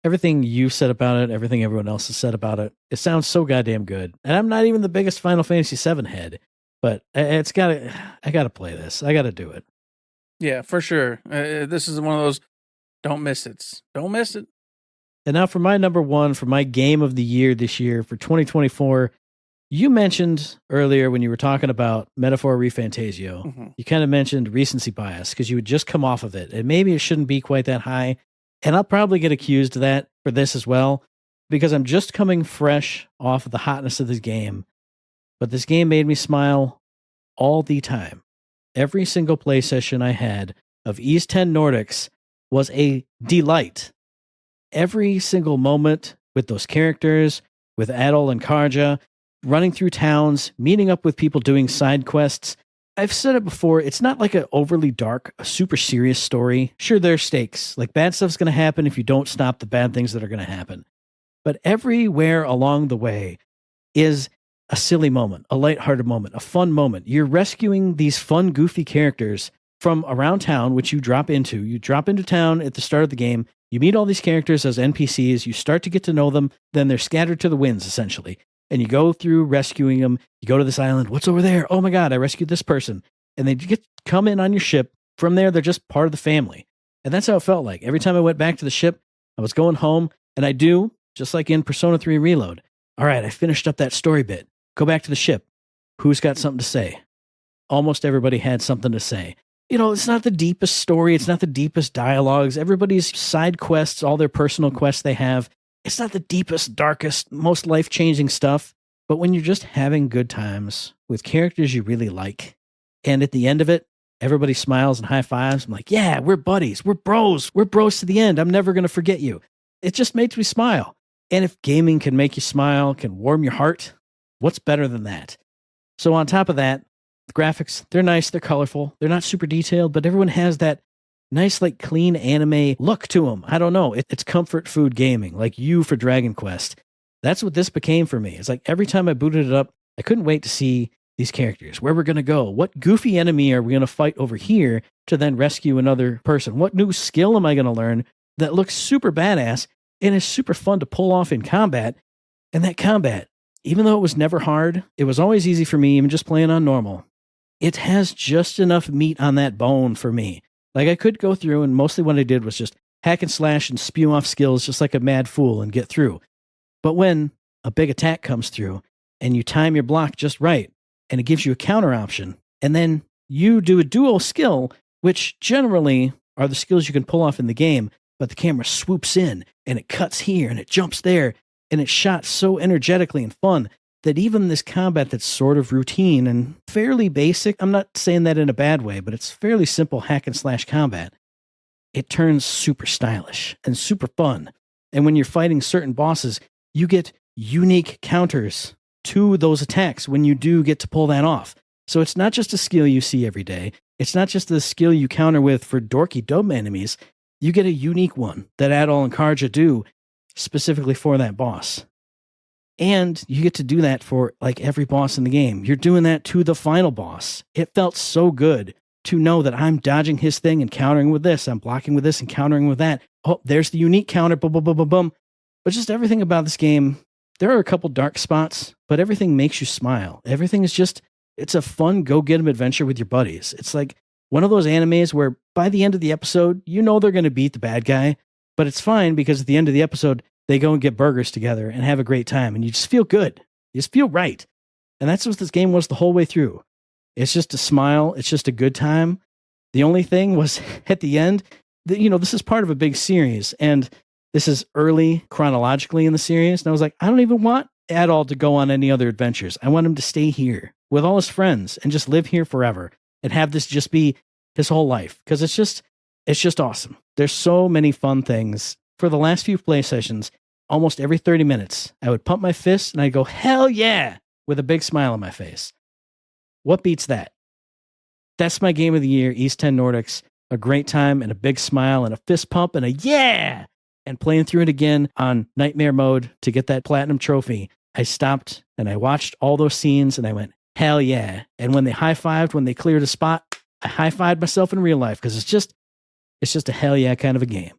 everything you said about it, everything everyone else has said about it, it sounds so goddamn good. And I'm not even the biggest Final Fantasy VII head, but I got to play this. I got to do it.
Yeah, for sure. This is one of those don't miss it. Don't miss it.
And now for my number one, for my game of the year this year, for 2024, you mentioned earlier when you were talking about Metaphor ReFantasio, you kind of mentioned recency bias because you would just come off of it. And maybe it shouldn't be quite that high. And I'll probably get accused of that for this as well, because I'm just coming fresh off of the hotness of this game. But this game made me smile all the time. Every single play session I had of East 10 Nordics was a delight. Every single moment with those characters, with Adol and Karja, running through towns, meeting up with people doing side quests. I've said it before, it's not like an overly dark, a super serious story. Sure, there are stakes. Like bad stuff's going to happen if you don't stop the bad things that are going to happen. But everywhere along the way is a silly moment, a lighthearted moment, a fun moment. You're rescuing these fun, goofy characters from around town, which you drop into. You drop into town at the start of the game. You meet all these characters as NPCs. You start to get to know them. Then they're scattered to the winds, essentially. And you go through rescuing them. You go to this island. What's over there? Oh my God, I rescued this person. And they come in on your ship. From there, they're just part of the family. And that's how it felt like. Every time I went back to the ship, I was going home. And I do, just like in Persona 3 Reload. All right, I finished up that story bit. Go back to the ship. Who's got something to say? Almost everybody had something to say. It's not the deepest story. It's not the deepest dialogues. Everybody's side quests, all their personal quests they have. It's not the deepest, darkest, most life-changing stuff. But when you're just having good times with characters you really like, and at the end of it, everybody smiles and high fives. I'm like, yeah, we're buddies. We're bros. We're bros to the end. I'm never going to forget you. It just makes me smile. And if gaming can make you smile, can warm your heart, what's better than that? So on top of that, the graphics, they're nice, they're colorful, they're not super detailed, but everyone has that nice, like, clean anime look to them. I don't know. It's comfort food gaming, like you for Dragon Quest. That's what this became for me. It's like every time I booted it up, I couldn't wait to see these characters, where we're going to go. What goofy enemy are we going to fight over here to then rescue another person? What new skill am I going to learn that looks super badass and is super fun to pull off in combat? And that combat even though it was never hard, it was always easy for me, even just playing on normal. It has just enough meat on that bone for me. Like, I could go through, and mostly what I did was just hack and slash and spew off skills just like a mad fool and get through. But when a big attack comes through and you time your block just right, and it gives you a counter option, and then you do a dual skill, which generally are the skills you can pull off in the game, but the camera swoops in and it cuts here and it jumps there, and it's shot so energetically and fun that even this combat that's sort of routine and fairly basic, I'm not saying that in a bad way, but it's fairly simple hack and slash combat, it turns super stylish and super fun. And when you're fighting certain bosses, you get unique counters to those attacks when you do get to pull that off. So it's not just a skill you see every day. It's not just the skill you counter with for dorky dumb enemies. You get a unique one that Adol and Karja do specifically for that boss. And you get to do that for like every boss in the game. You're doing that to the final boss. It felt so good to know that I'm dodging his thing and countering with this. I'm blocking with this and countering with that. Oh, there's the unique counter. Boom, boom, boom, boom, boom. But just everything about this game, there are a couple dark spots, but everything makes you smile. Everything is just, it's a fun go-get-'em adventure with your buddies. It's like one of those animes where by the end of the episode, you know they're going to beat the bad guy, but it's fine because at the end of the episode, they go and get burgers together and have a great time, and you just feel good. You just feel right. And that's what this game was the whole way through. It's just a smile. It's just a good time. The only thing was at the end, that, you know, this is part of a big series, and this is early chronologically in the series. And I was like, I don't even want Adol to go on any other adventures. I want him to stay here with all his friends and just live here forever and have this just be his whole life. Because it's just awesome. There's so many fun things. For the last few play sessions, almost every 30 minutes, I would pump my fist and I'd go, hell yeah, with a big smile on my face. What beats that? That's my game of the year, East 10 Nordics. A great time and a big smile and a fist pump and a yeah! And playing through it again on Nightmare mode to get that platinum trophy. I stopped and I watched all those scenes and I went, hell yeah. And when they high-fived, when they cleared a spot, I high-fived myself in real life because it's just a hell yeah kind of a game.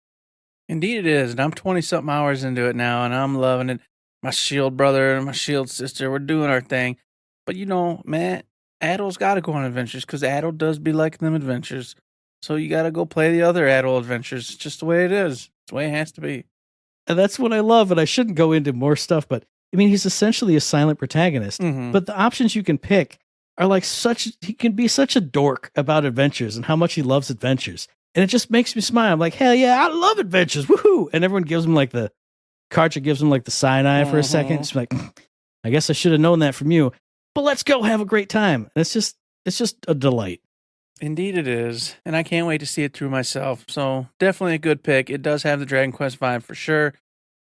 Indeed it is, and I'm 20-something hours into it now, and I'm loving it. My shield brother and my shield sister, we're doing our thing. But you know, Matt, Adol's got to go on adventures, because Adol does be liking them adventures. So you got to go play the other Adol adventures. It's just the way it is. It's the way it has to be.
And that's what I love, and I shouldn't go into more stuff, but I mean, he's essentially a silent protagonist.
Mm-hmm.
But the options you can pick are like he can be such a dork about adventures and how much he loves adventures. And it just makes me smile. I'm like, hell yeah, I love adventures. Woohoo. And everyone gives him like Karja gives him like the side eye for a second. It's like, I guess I should have known that from you, but let's go have a great time. And it's just a delight.
Indeed it is. And I can't wait to see it through myself. So definitely a good pick. It does have the Dragon Quest vibe for sure.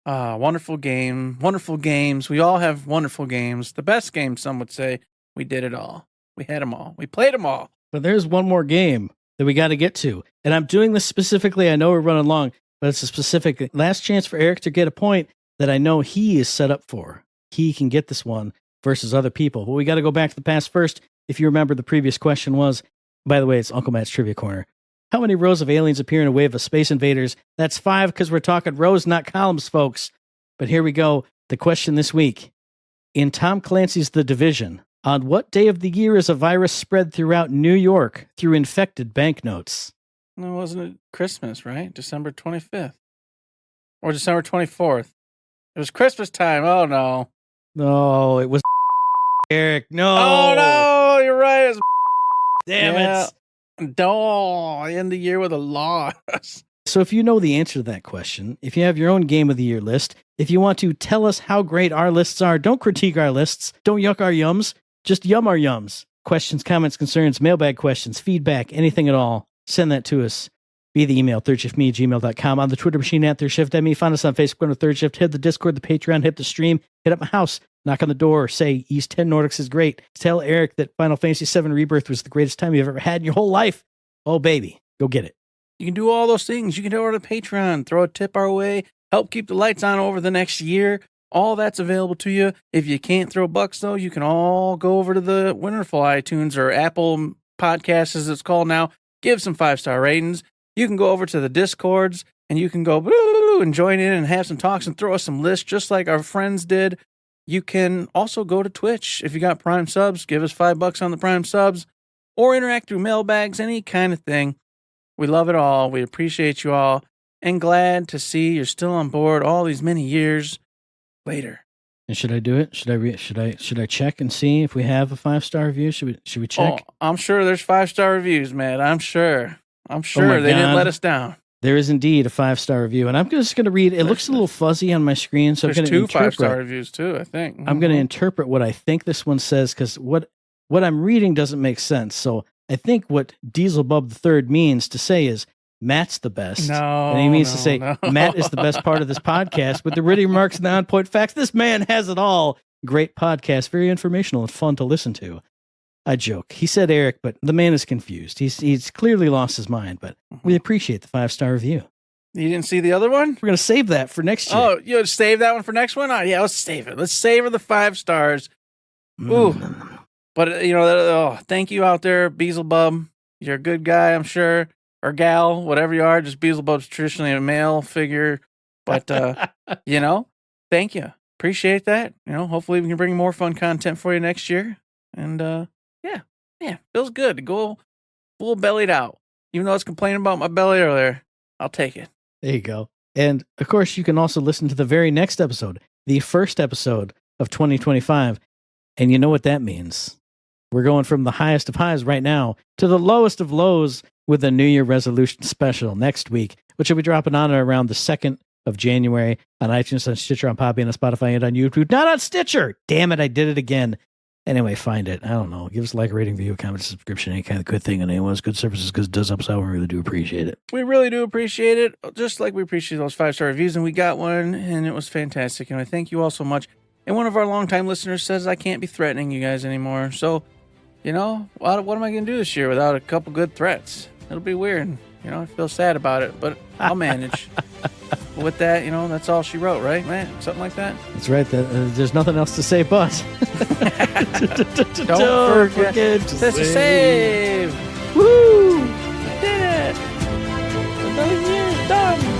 Wonderful game. Wonderful games. We all have wonderful games. The best game, some would say. We did it all. We had them all. We played them all.
But there's one more game that we got to get to. And I'm doing this specifically. I know we're running long, but it's a specific last chance for Eric to get a point that I know he is set up for. He can get this one versus other people. But we got to go back to the past first. If you remember, the previous question was, by the way, it's Uncle Matt's Trivia Corner. How many rows of aliens appear in a wave of space invaders? That's 5 because we're talking rows, not columns, folks. But here we go. The question this week. In Tom Clancy's The Division, on what day of the year is a virus spread throughout New York through infected banknotes?
No, wasn't it Christmas, right? December 25th. Or December 24th. It was Christmas time. Oh, no.
No, it was Eric. No.
Oh, no. You're right.
Damn it.
Oh, end the year with a loss.
So if you know the answer to that question, if you have your own game of the year list, if you want to tell us how great our lists are, don't critique our lists, don't yuck our yums, just yum our yums. Questions, comments, concerns, mailbag questions, feedback, anything at all, send that to us via the email, thirdshiftme@gmail.com, on the Twitter machine at ThirdShiftME. Find us on Facebook under Third Shift. Hit the Discord, the Patreon, hit the stream, hit up my house, knock on the door, say East 10 Nordics is great. Tell Eric that Final Fantasy VII Rebirth was the greatest time you've ever had in your whole life. Oh, baby, go get it.
You can do all those things. You can go to Patreon, throw a tip our way, help keep the lights on over the next year. All that's available to you. If you can't throw bucks, though, you can all go over to the wonderful iTunes or Apple Podcasts, as it's called now. Give some 5-star ratings. You can go over to the Discords, and you can go and join in and have some talks and throw us some lists, just like our friends did. you can also go to Twitch. If you got Prime subs, give us $5 on the Prime subs, or interact through mailbags, any kind of thing. We love it all. We appreciate you all, and glad to see you're still on board all these many years later.
And should I do it? Should I check and see if we have a 5-star review? Should we check?
Oh, I'm sure there's 5-star reviews, man. I'm sure
my
they didn't
God.
let us down.
There is indeed a 5-star review, and I'm just going to read. It looks a little fuzzy on my screen, so I'm
There's
going to
2 5-star reviews too, I think.
I'm going to interpret what I think this one says, because what I'm reading doesn't make sense. So I think what Dieselbub III means to say is Matt's the best.
No,
and he means to say
no.
Matt is the best part of this podcast with the witty remarks and the on-point facts. This man has it all. Great podcast, very informational and fun to listen to. I joke. He said Eric, but the man is confused. He's clearly lost his mind, but we appreciate the 5-star review.
You didn't see the other one?
We're going to save that for next year.
Oh, you save that one for next one? Oh, yeah, let's save it. Let's savor the 5 stars. Ooh. But, thank you out there, Beelzebub. You're a good guy, I'm sure. Or gal, whatever you are. Just Beelzebub's traditionally a male figure. But, thank you. Appreciate that. Hopefully we can bring more fun content for you next year. And, feels good to go full bellied out. Even though I was complaining about my belly earlier, I'll take it.
There you go. And, of course, you can also listen to the very next episode, the first episode of 2025. And you know what that means. We're going from the highest of highs right now to the lowest of lows with a New Year resolution special next week, which will be dropping on around the 2nd of January on iTunes, on Stitcher, on Podbean, on Spotify, and on YouTube. Not on Stitcher! Damn it, I did it again. Anyway, find it. I don't know. Give us a like, rating, review, comment, subscription, any kind of good thing on anyone's good services, because it does help us out. We really do appreciate it.
We really do appreciate it, just like we appreciate those 5-star reviews, and we got one, and it was fantastic, and I thank you all so much. And one of our longtime listeners says I can't be threatening you guys anymore, so, what am I going to do this year without a couple good threats? It'll be weird. I feel sad about it, but I'll manage. With that, that's all she wrote, right, man? Something like that?
That's right. There's nothing else to say but.
Don't forget to save.
Woo!
We did it! Another year's done.